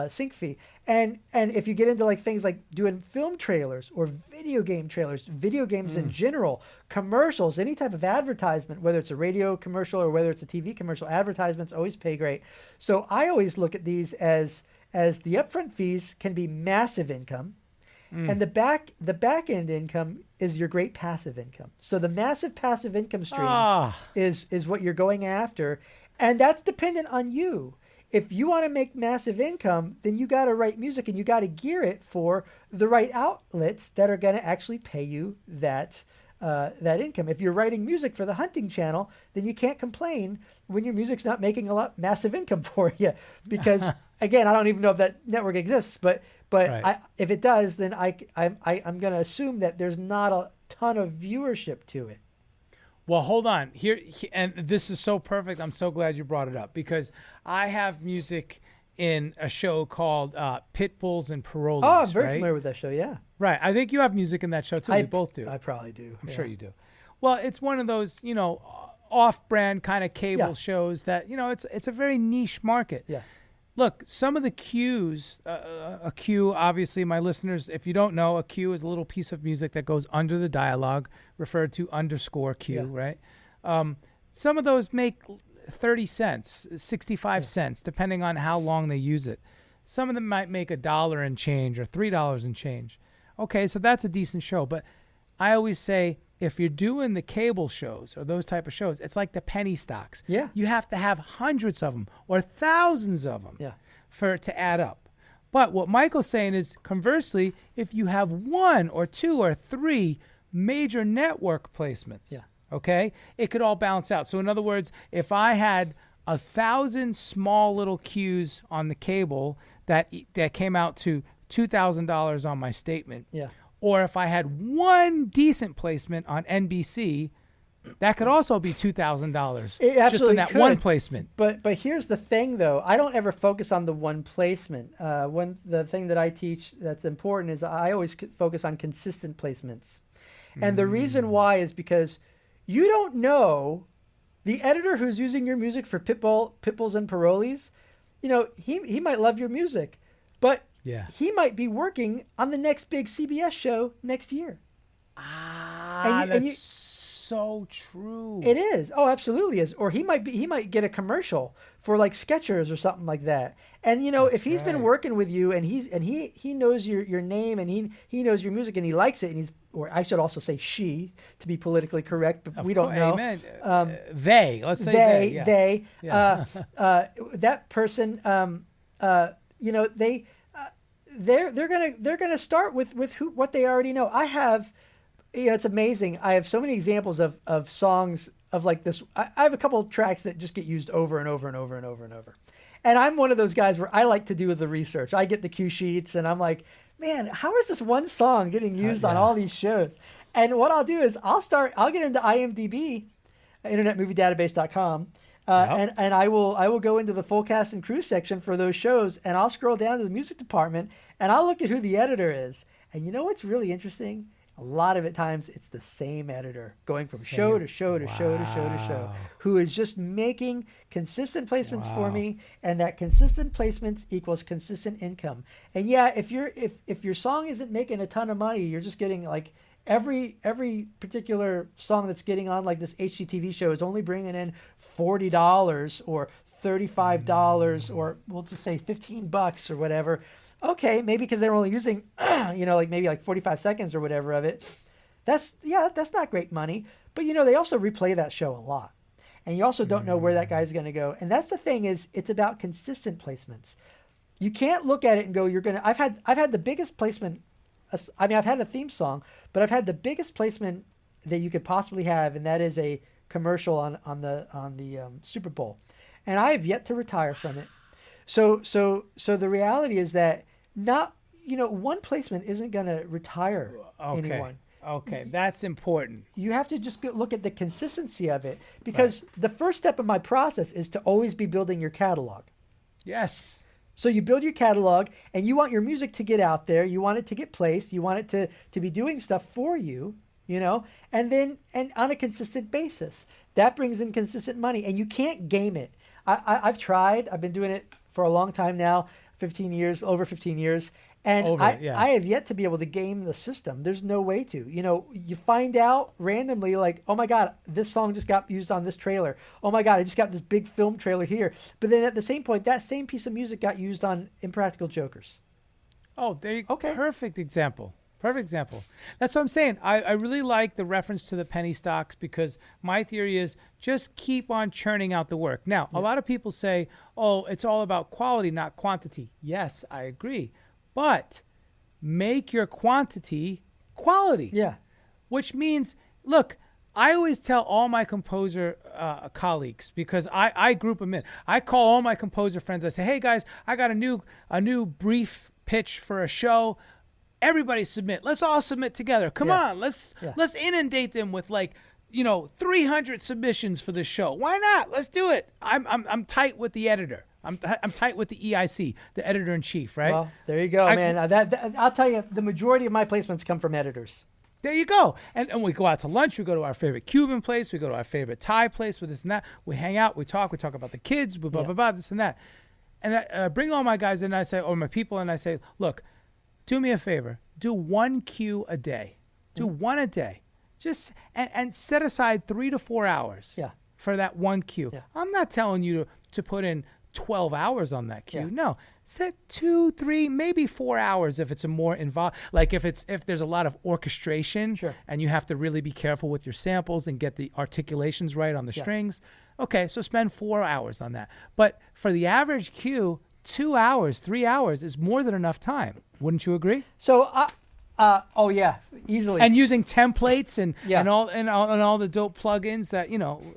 sync fee. And if you get into like things like doing film trailers or video game trailers, video games in general, commercials, any type of advertisement, whether it's a radio commercial or whether it's a TV commercial, advertisements always pay great. So I always look at these as the upfront fees can be massive income. And the back end income is your great passive income. So the massive passive income stream is what you're going after, and that's dependent on you. If you want to make massive income, then you got to write music and you got to gear it for the right outlets that are going to actually pay you that income. If you're writing music for the hunting channel, then you can't complain when your music's not making massive income for you, because again, I don't even know if that network exists, but right. If it does, then I'm going to assume that there's not a ton of viewership to it. Well, hold on here, and this is so perfect. I'm so glad you brought it up, because I have music in a show called Pitbulls and Parolees. Oh, I'm very familiar with that show. Yeah. Right. I think you have music in that show too. We both do. I probably do. I'm sure you do. Well, it's one of those, off-brand kind of cable shows that, it's a very niche market. Yeah. Look, some of the cues, a cue, obviously, my listeners, if you don't know, a cue is a little piece of music that goes under the dialogue, referred to underscore cue, right? Some of those make 30 cents, 65 cents, depending on how long they use it. Some of them might make $1 and change or $3 and change. Okay, so that's a decent show. But I always say, if you're doing the cable shows or those type of shows, it's like the penny stocks. Yeah. You have to have hundreds of them or thousands of them for it to add up. But what Michael's saying is, conversely, if you have 1 or 2 or 3 major network placements, okay, it could all balance out. So in other words, if I had 1,000 small little cues on the cable that came out to $2,000 on my statement, or if I had 1 decent placement on NBC, that could also be $2,000 just on that one placement. But here's the thing, though. I don't ever focus on the one placement. The thing that I teach that's important is I always focus on consistent placements. And the reason why is because you don't know the editor who's using your music for Pitbulls and Parolees. He might love your music, but he might be working on the next big CBS show next year. That's so true. It is. Oh, absolutely is. Or he might get a commercial for like Skechers or something like that. And if he's been working with you and he knows your name and he knows your music and he likes it, and or I should also say she, to be politically correct, but we don't know. Amen. Let's say they. That person, they're gonna start with what they already know. I have, it's amazing. I have so many examples of songs of like this. I have a couple of tracks that just get used over and over and over and over and over. And I'm one of those guys where I like to do the research. I get the cue sheets and I'm like, man, how is this one song getting used on all these shows? And what I'll do is I'll get into IMDb, internetmoviedatabase.com. And I will go into the full cast and crew section for those shows, and I'll scroll down to the music department and I'll look at who the editor is. And you know what's really interesting? A lot of times it's the same editor going from show to show to show to show to show, who is just making consistent placements for me, and that consistent placements equals consistent income. And if your song isn't making a ton of money, you're just getting like every particular song that's getting on like this HGTV show is only bringing in $40 or $35 or we'll just say $15 or whatever. Okay, maybe because they're only using, maybe 45 seconds or whatever of it. That's not great money. But, they also replay that show a lot. And you also don't know where that guy's going to go. And that's the thing is it's about consistent placements. You can't look at it and go, I've had the biggest placement. I've had a theme song, but I've had the biggest placement that you could possibly have, and that is a commercial on the Super Bowl. And I have yet to retire from it. So the reality is that not, one placement isn't going to retire anyone. Okay, that's important. You have to just look at the consistency of it, because the first step of my process is to always be building your catalog. Yes. So you build your catalog, and you want your music to get out there. You want it to get placed. You want it to be doing stuff for you, and on a consistent basis. That brings in consistent money, and you can't game it. I've tried. I've been doing it for a long time now, over 15 years. And I have yet to be able to game the system. There's no way to. You find out randomly, like, oh my God, this song just got used on this trailer. Oh my God, I just got this big film trailer here. But then at the same point, that same piece of music got used on Impractical Jokers. Oh, there you go. Okay. Perfect example. That's what I'm saying. I really like the reference to the penny stocks, because my theory is just keep on churning out the work. Now, a lot of people say, oh, it's all about quality, not quantity. Yes, I agree. But make your quantity quality. Yeah. Which means, look, I always tell all my composer colleagues, because I group them in. I call all my composer friends. I say, hey guys, I got a new brief pitch for a show. Everybody submit. Let's all submit together. Come on, let's inundate them with 300 submissions for this show. Why not? Let's do it. I'm tight with the editor. I'm tight with the EIC, the editor in chief, right? Well, there you go, man. I'll tell you, the majority of my placements come from editors. There you go. And we go out to lunch. We go to our favorite Cuban place. We go to our favorite Thai place with this and that. We hang out. We talk about the kids, blah, blah, blah, this and that. And I bring all my guys in, and I say, or my people, and I say, look, do me a favor. Do one cue a day. Do one a day. Just and set aside 3 to 4 hours for that one cue. Yeah. I'm not telling you to put in 12 hours on that cue. Yeah. No, set 2, 3, maybe 4 hours if it's a more involved, like if there's a lot of orchestration and you have to really be careful with your samples and get the articulations right on the strings. Okay, so spend 4 hours on that. But for the average cue, 2 hours, 3 hours is more than enough time. Wouldn't you agree? So, oh yeah, easily. And using templates and all the dope plugins that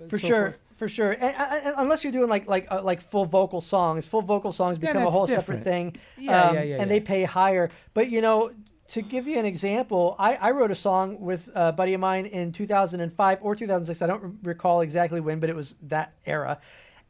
for sure. Forth. For sure, and unless you're doing like full vocal songs become a whole separate thing. And they pay higher. But to give you an example, I wrote a song with a buddy of mine in 2005 or 2006. I don't recall exactly when, but it was that era.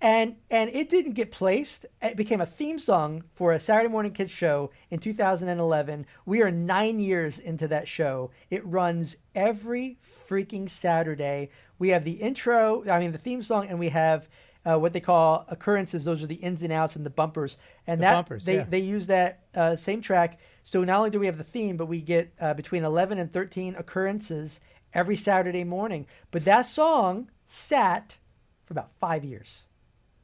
And it didn't get placed. It became a theme song for a Saturday Morning Kids show in 2011. We are 9 years into that show. It runs every freaking Saturday. We have the intro, the theme song, and we have what they call occurrences. Those are the ins and outs and the bumpers. And they use that same track. So not only do we have the theme, but we get between 11 and 13 occurrences every Saturday morning. But that song sat for about 5 years.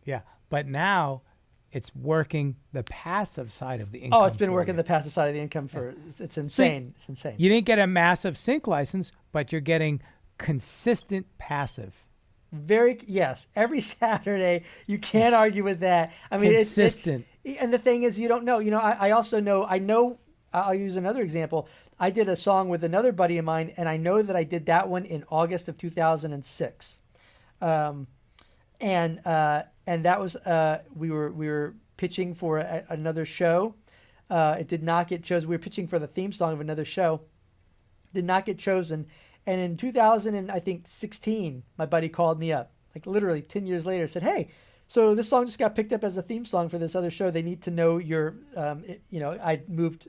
Yeah, but now it's working the passive side of the income. Oh, it's been working the passive side of the income for it's insane. It's insane. You didn't get a massive sync license, but you're getting consistent passive. Yes. Every Saturday, you can't argue with that. I mean, consistent. And the thing is, you don't know. I also know. I'll use another example. I did a song with another buddy of mine, and I know that I did that one in August of 2006. And that was we were pitching for another show. It did not get chosen. We were pitching for the theme song of another show. Did not get chosen. And in 2016, my buddy called me up, like literally 10 years later, said, "Hey, so this song just got picked up as a theme song for this other show. They need to know your, I moved."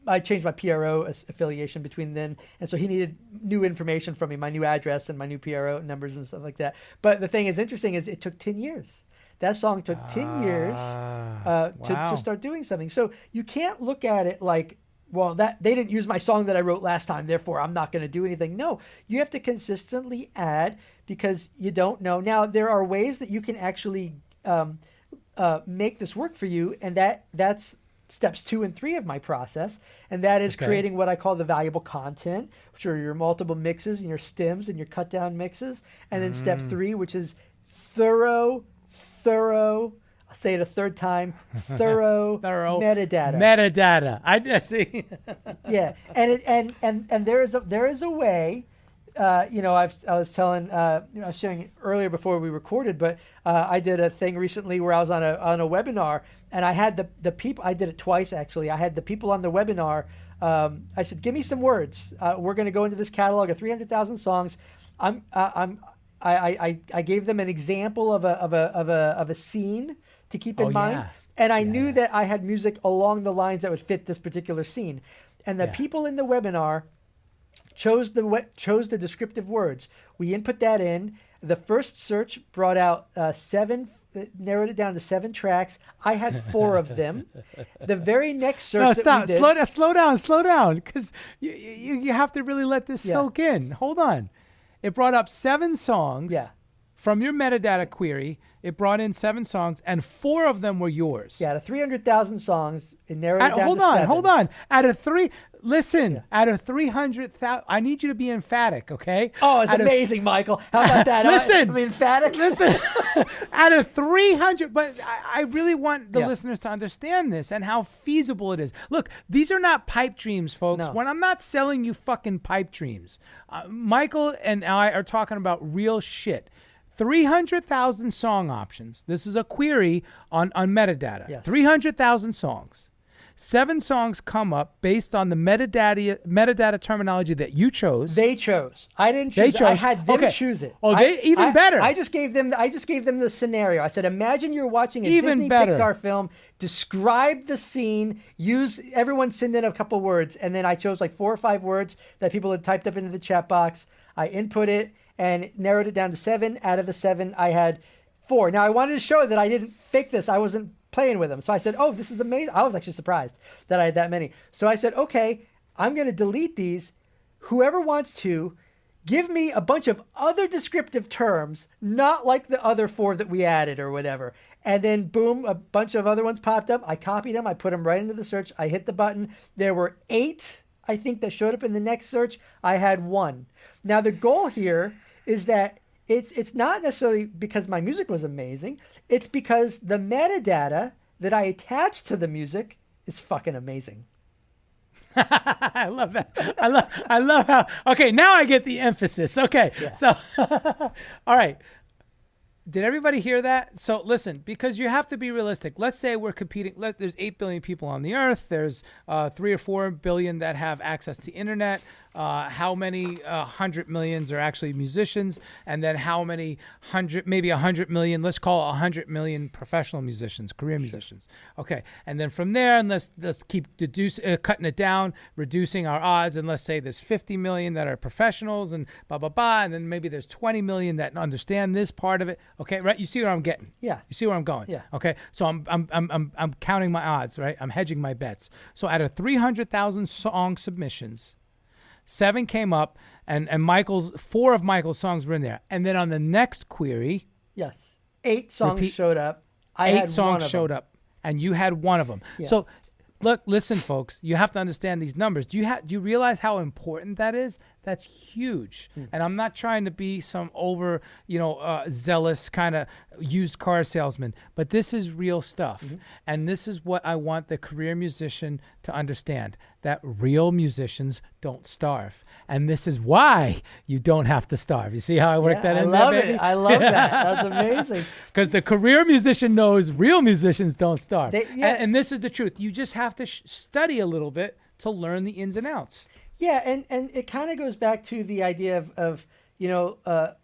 I changed my PRO affiliation between then. And so he needed new information from me, my new address and my new PRO numbers and stuff like that. But the thing is interesting is it took 10 years. That song took 10 years to start doing something. So you can't look at it like, well, that they didn't use my song that I wrote last time, therefore I'm not going to do anything. No, you have to consistently add because you don't know. Now, there are ways that you can actually make this work for you, and that's steps 2 and 3 of my process, and that is creating what I call the valuable content, which are your multiple mixes and your stems and your cut down mixes. And then step 3, which is thorough, I'll say it a third time, thorough metadata. I see. Yeah. And there is a way I was telling, I was sharing earlier before we recorded, but I did a thing recently where I was on a webinar, and I had the people. I did it twice actually. I had the people on the webinar. I said, "Give me some words. We're going to go into this catalog of 300,000 songs." I gave them an example of a scene to keep in mind, yeah. and I knew that I had music along the lines that would fit this particular scene, and the people in the webinar chose the descriptive words. We input that in. The first search brought out narrowed it down to 7 tracks. I had 4 of them. The very next search. No, stop. Slow down, because you have to really let this soak in. Hold on. It brought up 7 songs. Yeah. From your metadata query, it brought in 7 songs, and 4 of them were yours. Yeah, out of 300,000 songs, it narrowed it down to 7. Hold on. Out of 300,000, I need you to be emphatic, okay? Oh, it's amazing, Michael. How about that? Listen. I'm emphatic. Listen, out of 300, but I really want the listeners to understand this and how feasible it is. Look, these are not pipe dreams, folks. No. When I'm not selling you fucking pipe dreams, Michael and I are talking about real shit. 300,000 song options. This is a query on metadata. Yes. 300,000 songs. 7 songs come up based on the metadata terminology that you chose. They chose. I didn't choose it. I had them choose it. Oh, even better. I just gave them the scenario. I said, imagine you're watching a Disney better. Pixar film. Describe the scene. Everyone send in a couple words, and then I chose like 4 or 5 words that people had typed up into the chat box. I input it and narrowed it down to 7. Out of the 7, I had 4. Now I wanted to show that I didn't fake this. I wasn't playing with them. So I said, oh, this is amazing. I was actually surprised that I had that many. So I said, okay, I'm going to delete these. Whoever wants to, give me a bunch of other descriptive terms, not like the other 4 that we added or whatever. And then boom, a bunch of other ones popped up. I copied them. I put them right into the search. I hit the button. There were 8, I think, that showed up in the next search. I had 1. Now the goal here is that it's not necessarily because my music was amazing. It's because the metadata that I attached to the music is fucking amazing. I love that. I love how. Okay, now I get the emphasis. Okay, so all right. Did everybody hear that? So listen, because you have to be realistic. Let's say we're competing. There's 8 billion people on the earth. There's 3 or 4 billion that have access to the internet. How many 100 millions are actually musicians? And then how many maybe 100 million, let's call it 100 million professional musicians, career musicians. Okay. And then from there, and let's keep cutting it down, reducing our odds. And let's say there's 50 million that are professionals and blah, blah, blah. And then maybe there's 20 million that understand this part of it. Okay. Right. You see where I'm getting? Yeah. You see where I'm going? Yeah. Okay. So I'm counting my odds, right? I'm hedging my bets. So out of 300,000 song submissions, 7 came up, and 4 of Michael's songs were in there. And then on the next query, yes, 8 songs showed up. 8 songs showed up, and you had 1 of them. Yeah. So, listen, folks, you have to understand these numbers. Do you realize how important that is? That's huge. And I'm not trying to be some over, zealous kind of used car salesman, but this is real stuff. Mm-hmm. And this is what I want the career musician to understand, that real musicians don't starve. And this is why you don't have to starve. You see how I worked that in there, baby? I love that. That's amazing. Because the career musician knows real musicians don't starve. And this is the truth. You just have to study a little bit to learn the ins and outs. Yeah, and it kind of goes back to the idea of that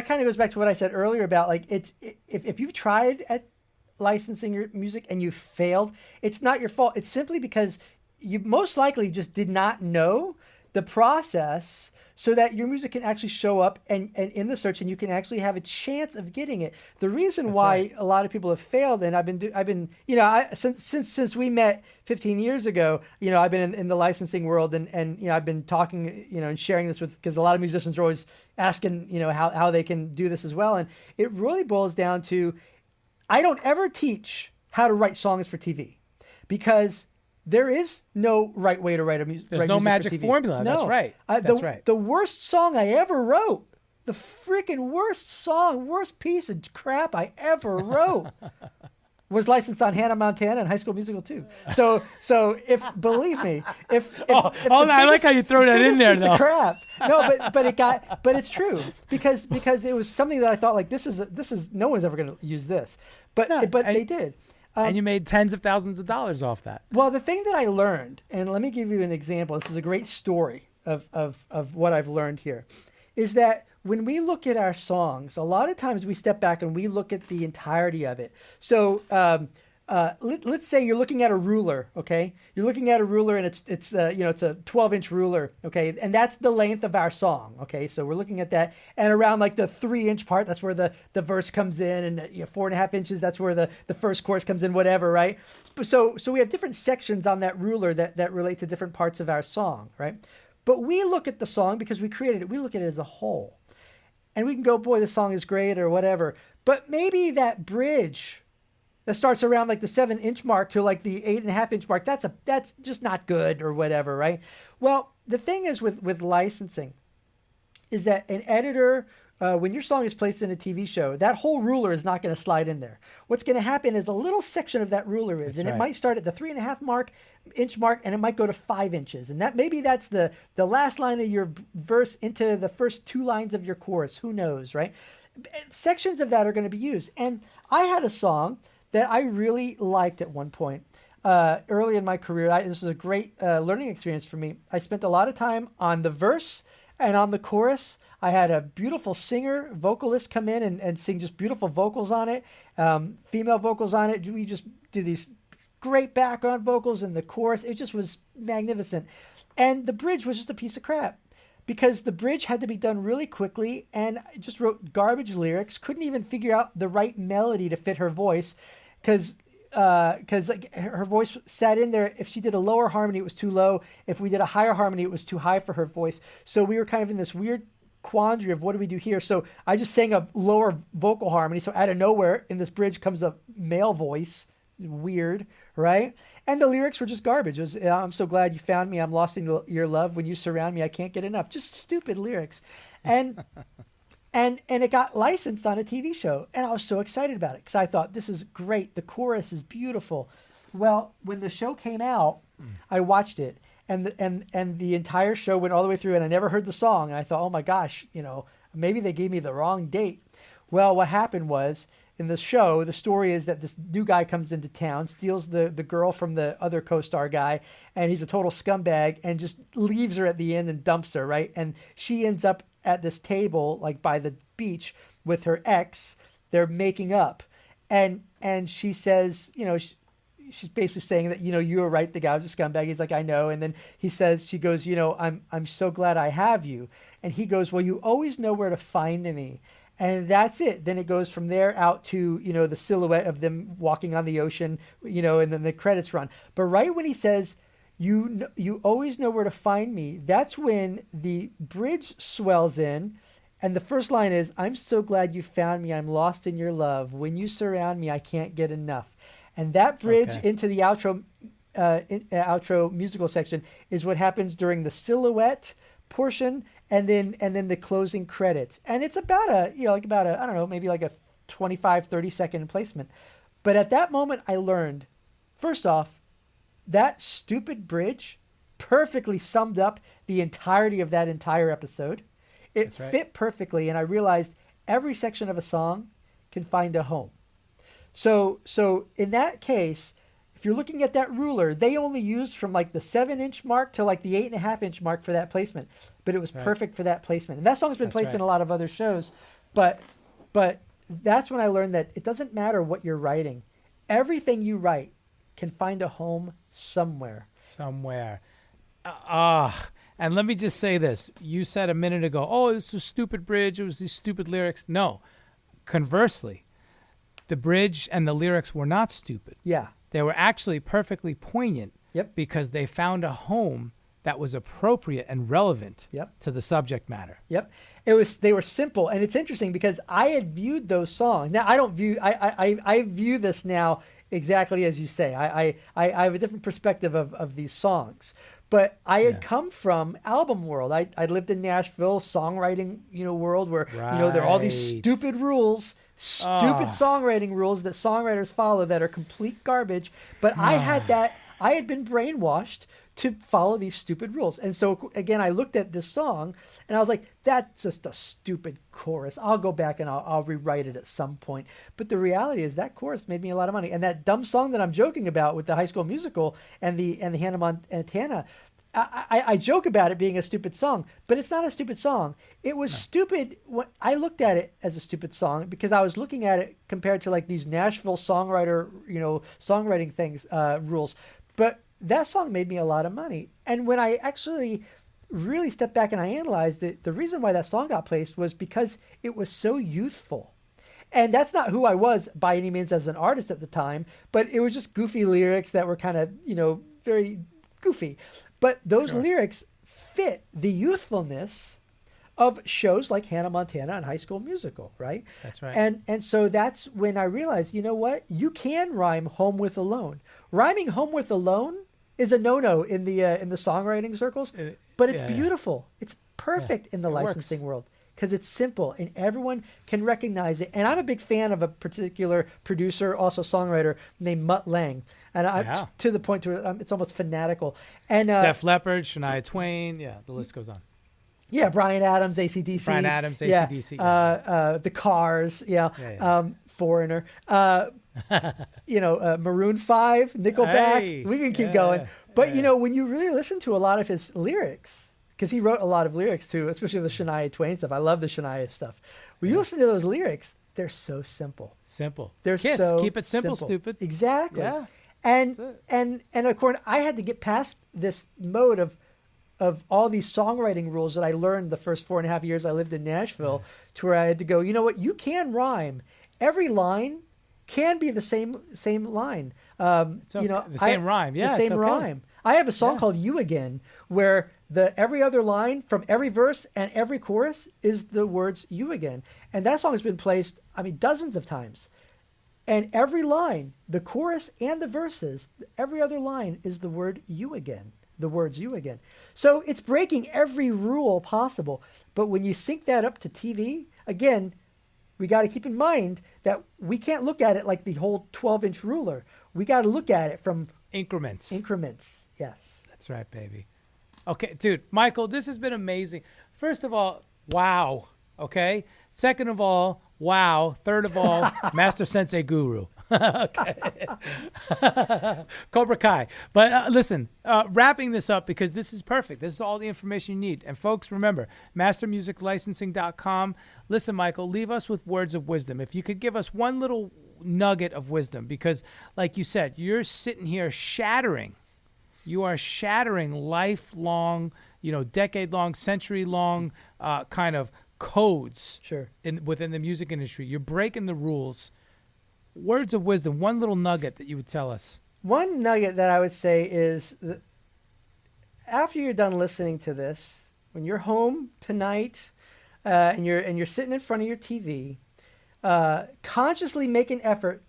kind of goes back to what I said earlier about like if you've tried at licensing your music and you failed, it's not your fault. It's simply because you most likely just did not know the process so that your music can actually show up and in the search and you can actually have a chance of getting it. The reason why a lot of people have failed, and I've been since we met 15 years ago, I've been in the licensing world and I've been talking, and sharing this because a lot of musicians are always asking, how they can do this as well. And it really boils down to, I don't ever teach how to write songs for TV because there is no right way to write a music. There's no magic formula. No. That's right. That's right. The worst song I ever wrote, the freaking worst piece of crap I ever wrote was licensed on Hannah Montana and High School Musical too. So if believe me, if I like how you throw that in there, piece though. of crap. No, but it's true because it was something that I thought like this is no one's ever going to use this, but they did. And you made tens of thousands of dollars off that. Well, the thing that I learned, and let me give you an example. This is a great story of what I've learned here, is that when we look at our songs, a lot of times we step back and we look at the entirety of it. So let's say you're looking at a ruler, okay? You're looking at a ruler and it's a 12-inch ruler, okay? And that's the length of our song, okay? So we're looking at that, and around like the 3-inch part, that's where the verse comes in, and 4.5 inches, that's where the first chorus comes in, whatever, right? So we have different sections on that ruler that relate to different parts of our song, right? But we look at the song because we created it. We look at it as a whole. And we can go, boy, the song is great or whatever. But maybe that bridge that starts around like the 7-inch mark to like the 8.5-inch mark, that's just not good or whatever, right? Well, the thing is with licensing is that an editor, when your song is placed in a TV show, that whole ruler is not going to slide in there. What's going to happen is a little section of that ruler is, it might start at the 3.5-inch mark, and it might go to 5 inches. And maybe that's the last line of your verse into the first 2 lines of your chorus. Who knows, right? Sections of that are going to be used. And I had a song that I really liked at one point. Early in my career, this was a great learning experience for me. I spent a lot of time on the verse and on the chorus. I had a beautiful singer, vocalist come in and sing just beautiful vocals on it, female vocals on it. We just did these great background vocals in the chorus. It just was magnificent. And the bridge was just a piece of crap because the bridge had to be done really quickly, and I just wrote garbage lyrics, couldn't even figure out the right melody to fit her voice because like her voice sat in there. If she did a lower harmony, it was too low. If we did a higher harmony, it was too high for her voice. So we were kind of in this weird quandary of what do we do here? So I just sang a lower vocal harmony. So out of nowhere in this bridge comes a male voice. Weird, right? And the lyrics were just garbage. It was, I'm so glad you found me. I'm lost in your love. When you surround me, I can't get enough. Just stupid lyrics. And and it got licensed on a TV show. And I was so excited about it because I thought, this is great. The chorus is beautiful. Well, when the show came out, I watched it. And the entire show went all the way through, and I never heard the song. And I thought, oh my gosh, maybe they gave me the wrong date. Well, what happened was, in the show, the story is that this new guy comes into town, steals the girl from the other co-star guy, and he's a total scumbag, and just leaves her at the end and dumps her, right? And she ends up at this table, like by the beach, with her ex. They're making up, and she says, she's basically saying that, you were right, the guy was a scumbag. He's like, I know. And then she goes, I'm so glad I have you. And he goes, well, you always know where to find me. And that's it. Then it goes from there out to, the silhouette of them walking on the ocean, and then the credits run. But right when he says, you always know where to find me, that's when the bridge swells in. And the first line is, I'm so glad you found me. I'm lost in your love. When you surround me, I can't get enough. And that bridge into the outro musical section is what happens during the silhouette portion and then the closing credits. And it's about I don't know, maybe like a 25, 30 second placement. But at that moment I learned, first off, that stupid bridge perfectly summed up the entirety of that entire episode. It fit perfectly, and I realized every section of a song can find a home. So in that case, if you're looking at that ruler, they only used from like the 7-inch mark to like the 8.5-inch mark for that placement, but it was perfect for that placement. And that song's been placed in a lot of other shows, but that's when I learned that it doesn't matter what you're writing. Everything you write can find a home somewhere. And let me just say this. You said a minute ago, oh, this was a stupid bridge. It was these stupid lyrics. No. Conversely, the bridge and the lyrics were not stupid. Yeah. They were actually perfectly poignant. Yep. Because they found a home that was appropriate and relevant to the subject matter. Yep. They were simple, and it's interesting because I had viewed those songs. Now I view this now exactly as you say. I have a different perspective of these songs. But I had come from album world. I lived in Nashville, songwriting, world where, there are all these Right. stupid rules, stupid songwriting rules that songwriters follow that are complete garbage. But I had been brainwashed to follow these stupid rules. And so again, I looked at this song and I was like, that's just a stupid chorus. I'll go back and I'll rewrite it at some point. But the reality is that chorus made me a lot of money. And that dumb song that I'm joking about with the High School Musical and the Hannah Montana, I joke about it being a stupid song, but it's not a stupid song. It was stupid. I looked at it as a stupid song because I was looking at it compared to like these Nashville songwriting things, rules. But that song made me a lot of money. And when I actually really stepped back and I analyzed it, the reason why that song got placed was because it was so youthful. And that's not who I was by any means as an artist at the time, but it was just goofy lyrics that were kind of, very goofy. But those lyrics fit the youthfulness of shows like Hannah Montana and High School Musical, right? That's right. And so that's when I realized, you know what? You can rhyme home with alone. Rhyming home with alone is a no-no in the songwriting circles, but it's beautiful. It's perfect in the licensing world because it's simple and everyone can recognize it. And I'm a big fan of a particular producer, also songwriter named Mutt Lange. And I'm to the point where it's almost fanatical. And Def Leppard, Shania Twain, the list goes on. Yeah, Bryan Adams, AC/DC. Bryan Adams, AC/DC. The Cars, Foreigner. Maroon 5, Nickelback. Hey, We can keep going. But, when you really listen to a lot of his lyrics, because he wrote a lot of lyrics too, especially the Shania Twain stuff. I love the Shania stuff. When you listen to those lyrics, they're so simple. They're Kiss, so keep it simple, stupid. Exactly. Yeah. And of course, I had to get past this mode of all these songwriting rules that I learned the first 4.5 years I lived in Nashville, to where I had to go, you know what, you can rhyme. Every line can be the same line. The same rhyme. Yeah, the same it's okay. rhyme. I have a song called "You Again," where every other line from every verse and every chorus is the words "you again," and that song has been placed, dozens of times. And every line, the chorus and the verses, every other line is the word "you again." The words "you again." So it's breaking every rule possible. But when you sync that up to TV, again, we got to keep in mind that we can't look at it like the whole 12-inch ruler. We got to look at it from Increments. Yes. That's right, baby. Okay, dude, Michael, this has been amazing. First of all, wow. Okay. Second of all, wow. Third of all, Master Sensei Guru. Okay. Cobra Kai. But listen, wrapping this up because this is perfect. This is all the information you need. And folks, remember, mastermusiclicensing.com. Listen, Michael, leave us with words of wisdom. If you could give us one little nugget of wisdom, because like you said, you're sitting here shattering. You are shattering lifelong, decade-long, century-long kind of codes within the music industry. You're breaking the rules. Words of wisdom, one little nugget that you would tell us. One nugget that I would say is that after you're done listening to this, when you're home tonight and you're sitting in front of your TV, consciously make an effort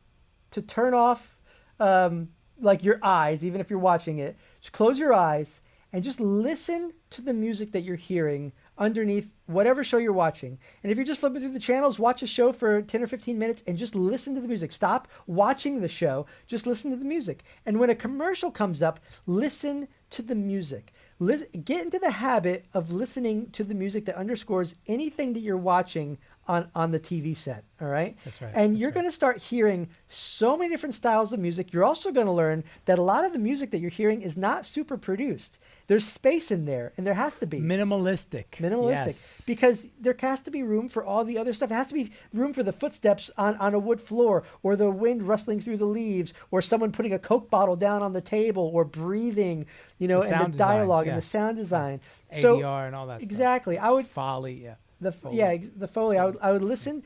to turn off your eyes, even if you're watching it. Just close your eyes and just listen to the music that you're hearing underneath whatever show you're watching. And if you're just flipping through the channels, watch a show for 10 or 15 minutes and just listen to the music. Stop watching the show. Just listen to the music. And when a commercial comes up, listen to the music. Get into the habit of listening to the music that underscores anything that you're watching on the TV set, all right? That's right. And you're going to start hearing so many different styles of music. You're also going to learn that a lot of the music that you're hearing is not super produced. There's space in there, and there has to be. Minimalistic. Yes. Because there has to be room for all the other stuff. It has to be room for the footsteps on a wood floor, or the wind rustling through the leaves, or someone putting a Coke bottle down on the table, or breathing, and the dialogue and the sound design. ADR and all that exactly. stuff. Foley, the Foley. I would listen.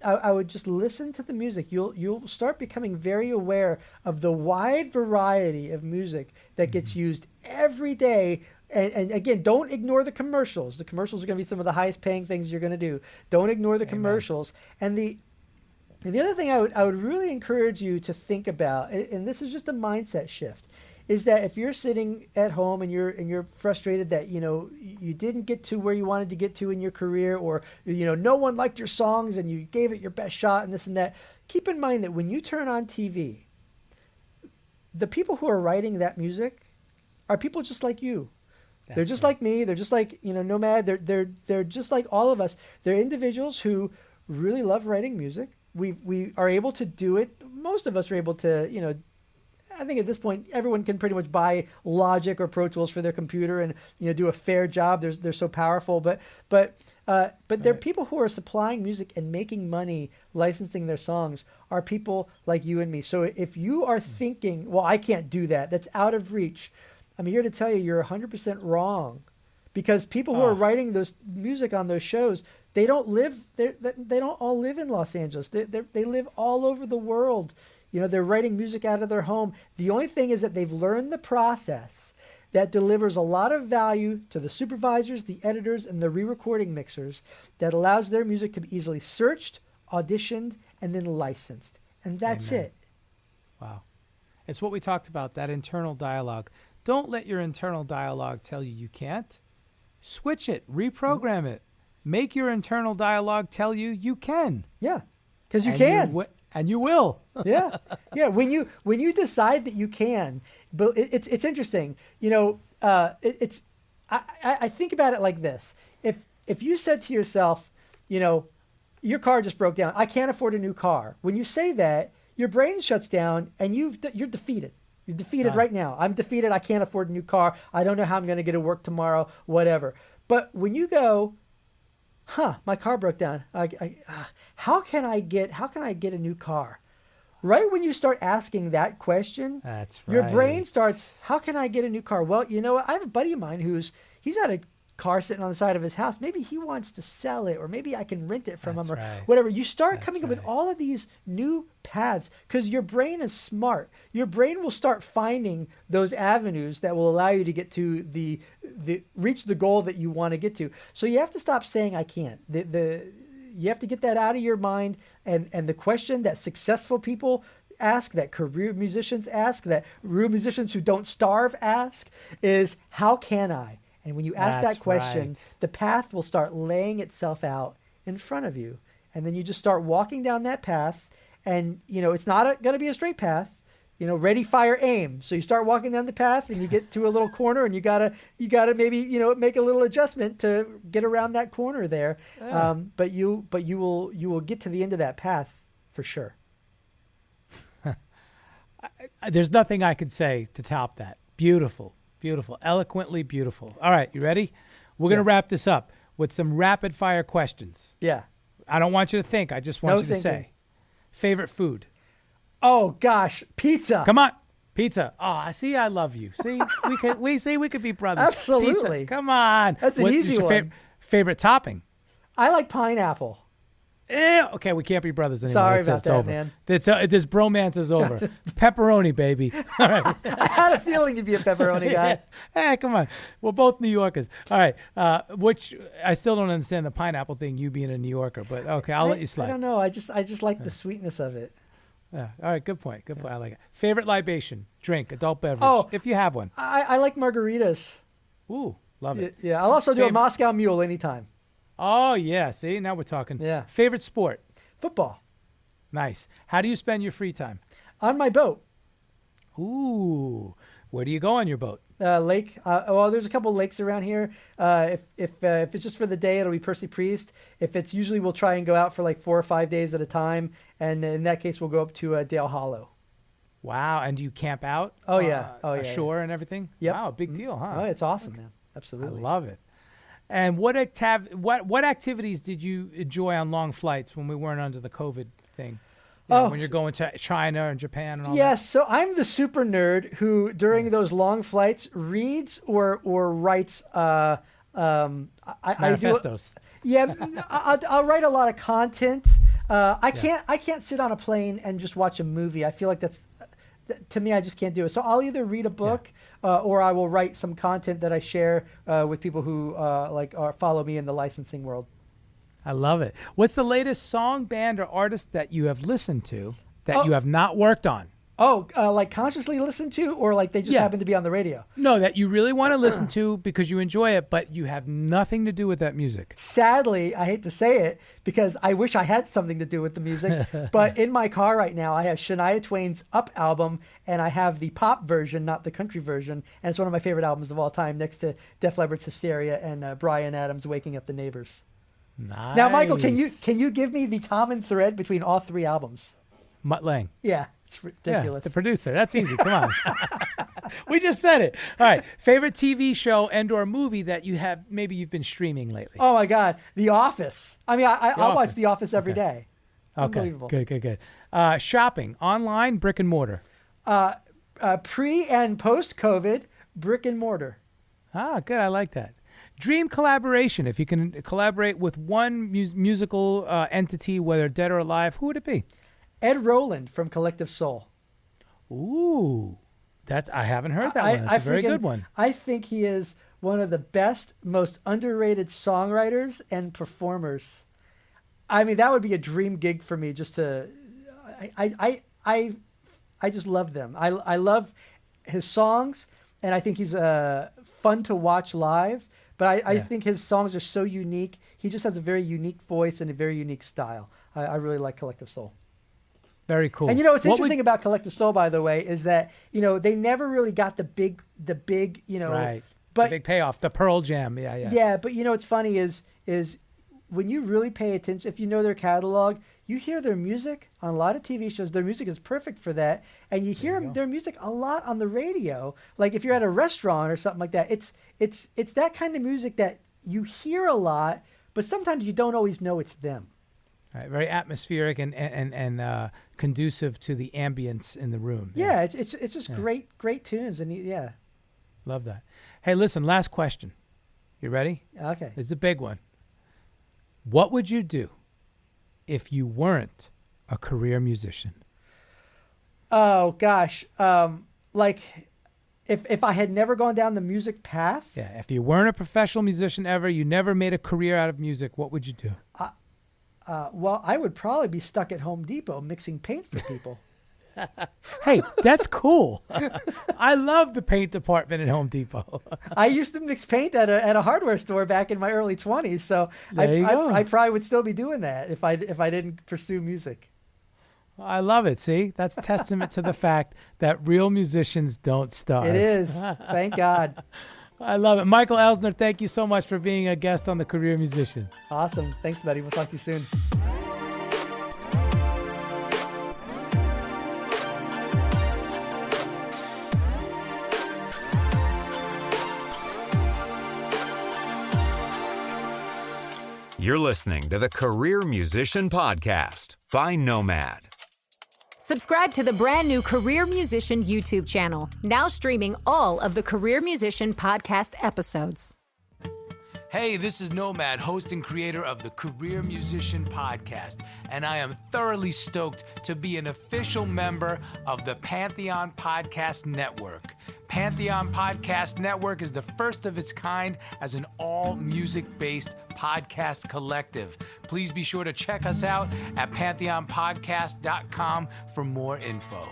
I would just listen to the music. You'll start becoming very aware of the wide variety of music that gets used every day. And again, don't ignore the commercials. The commercials are going to be some of the highest paying things you're going to do. Don't ignore the commercials. And the other thing I would really encourage you to think about, and this is just a mindset shift, is that if you're sitting at home and you're frustrated that you didn't get to where you wanted to get to in your career, or no one liked your songs and you gave it your best shot and this and that, keep in mind that when you turn on TV, the people who are writing that music are people just like you. They're just like me. They're just like Nomad. They're just like all of us. They're individuals who really love writing music. We are able to do it. Most of us are able to, I think at this point everyone can pretty much buy Logic or Pro Tools for their computer and do a fair job. They're so powerful. But there are people who are supplying music and making money licensing their songs are people like you and me. So if you are thinking, well, I can't do that, that's out of reach, I'm here to tell you you're 100% wrong, because people who are writing those music on those shows, they don't all live in Los Angeles. They live all over the world. They're writing music out of their home. The only thing is that they've learned the process that delivers a lot of value to the supervisors, the editors, and the re-recording mixers that allows their music to be easily searched, auditioned, and then licensed. And that's Amen. it. Wow. It's what we talked about, that internal dialogue. Don't let your internal dialogue tell you can't. Switch it, reprogram it. Make your internal dialogue tell you can. Yeah, because you And can. And you will. Yeah. When you decide that you can, but it's interesting. I think about it like this. If you said to yourself, your car just broke down, I can't afford a new car. When you say that, your brain shuts down and you're defeated. You're defeated right now. I'm defeated. I can't afford a new car. I don't know how I'm going to get to work tomorrow, whatever. But when you go, my car broke down. How can I get a new car? Right when you start asking that question, That's your right. brain starts, how can I get a new car? Well, you know what? I have a buddy of mine he's had a car sitting on the side of his house. Maybe he wants to sell it, or maybe I can rent it from That's him, or right. whatever. You start That's coming up with right. all of these new paths because your brain is smart. Your brain will start finding those avenues that will allow you to get to the reach the goal that you want to get to. So you have to stop saying I can't. You have to get that out of your mind. And the question that successful people ask, that career musicians ask, that real musicians who don't starve ask, is how can I? And when you ask That's that question, right. the path will start laying itself out in front of you. And then you just start walking down that path. And, it's not going to be a straight path. Ready, fire, aim. So you start walking down the path and you get to a little corner and you gotta maybe, make a little adjustment to get around that corner there. Yeah. But you will get to the end of that path for sure. There's nothing I can say to top that. Beautiful. Beautiful. Eloquently beautiful. All right, you ready? We're going to wrap this up with some rapid fire questions. Yeah. I don't want you to think. I just want No you to thinking. say. Favorite food? Oh gosh, pizza. Come on. Pizza. Oh, see, I love you. See, we could be brothers. Absolutely. Pizza. Come on. That's an What easy is your one. Favorite topping? I like pineapple. Okay, we can't be brothers anymore. Sorry That's about it's that, over. man. This bromance is over. Pepperoni, baby. All right. I had a feeling you'd be a pepperoni guy. Hey, come on. We're both New Yorkers. All right. Which I still don't understand the pineapple thing, you being a New Yorker, but okay, I'll let you slide. I don't know. I just like the sweetness of it. Yeah. All right. Good point. Good point. I like it. Favorite libation, drink, adult beverage, Oh. if you have one. I like margaritas. Ooh, love it. Yeah, I'll also do a Favorite- Moscow Mule anytime. Oh, yeah. See, now we're talking. Yeah. Favorite sport? Football. Nice. How do you spend your free time? On my boat. Ooh. Where do you go on your boat? Lake. Well, there's a couple lakes around here. If it's just for the day, it'll be Percy Priest. If it's usually, we'll try and go out for like 4 or 5 days at a time. And in that case, we'll go up to Dale Hollow. Wow. And do you camp out? Oh, yeah. Oh, yeah. Ashore and everything? Yep. Wow. Big deal, huh? Oh, it's awesome, man. I Absolutely. love it. And what activities did you enjoy on long flights when we weren't under the COVID thing? When you're going to China and Japan and all Yes, so I'm the super nerd who, during those long flights, reads or writes. that? Manifestos. I'll write a lot of content. I can't sit on a plane and just watch a movie. I feel like to me, I just can't do it. So I'll either read a book or I will write some content that I share with people who follow me in the licensing world. I love it. What's the latest song, band, or artist that you have listened to that you have not worked on? Like consciously listen to, or like they just happen to be on the radio? No, that you really want to listen to because you enjoy it, but you have nothing to do with that music. Sadly, I hate to say it because I wish I had something to do with the music, but in my car right now, I have Shania Twain's Up album, and I have the pop version, not the country version, and it's one of my favorite albums of all time, next to Def Leppard's Hysteria and Bryan Adams' Waking Up the Neighbors. Nice. Now, Michael, can you give me the common thread between all three albums? Mutt Lange. Yeah. It's ridiculous. Yeah, the producer. That's easy. Come on. We just said it. All right. Favorite TV show and or movie that you have, maybe you've been streaming lately? Oh, my God. The Office. I mean, I'll watch The Office every day. Unbelievable. Good. Shopping, online, brick and mortar? Pre and post-COVID, brick and mortar. Ah, good. I like that. Dream collaboration. If you can collaborate with one musical entity, whether dead or alive, who would it be? Ed Roland from Collective Soul. Ooh, I haven't heard that one. That's a very good one. I think he is one of the best, most underrated songwriters and performers. I mean, that would be a dream gig for me. Just to, I just love them. I love his songs, and I think he's fun to watch live. But I think his songs are so unique. He just has a very unique voice and a very unique style. I really like Collective Soul. Very cool. And what's interesting about Collective Soul, by the way, is that they never really got the big right. But the big payoff, the Pearl Jam, yeah. Yeah, but what's funny is when you really pay attention, if you know their catalog, you hear their music on a lot of TV shows. Their music is perfect for that, and you hear their music a lot on the radio. Like if you're at a restaurant or something like that, it's that kind of music that you hear a lot, but sometimes you don't always know it's them. Right, very atmospheric and conducive to the ambience in the room. Yeah, it's just great tunes, and love that. Hey, listen, last question. You ready? Okay. This is a big one. What would you do if you weren't a career musician? Oh gosh, like if I had never gone down the music path. Yeah, if you weren't a professional musician ever, you never made a career out of music, what would you do? Well, I would probably be stuck at Home Depot mixing paint for people. Hey, that's cool. I love the paint department at Home Depot. I used to mix paint at a hardware store back in my early 20s, so I probably would still be doing that if I didn't pursue music. I love it. See, that's testament to the fact that real musicians don't starve. It is. Thank God. I love it. Michael Elsner, thank you so much for being a guest on The Career Musician. Awesome. Thanks, buddy. We'll talk to you soon. You're listening to the Career Musician Podcast by Nomad. Subscribe to the brand new Career Musician YouTube channel, now streaming all of the Career Musician podcast episodes. Hey, this is Nomad, host and creator of the Career Musician Podcast, and I am thoroughly stoked to be an official member of the Pantheon Podcast Network. Pantheon Podcast Network is the first of its kind as an all-music-based podcast collective. Please be sure to check us out at pantheonpodcast.com for more info.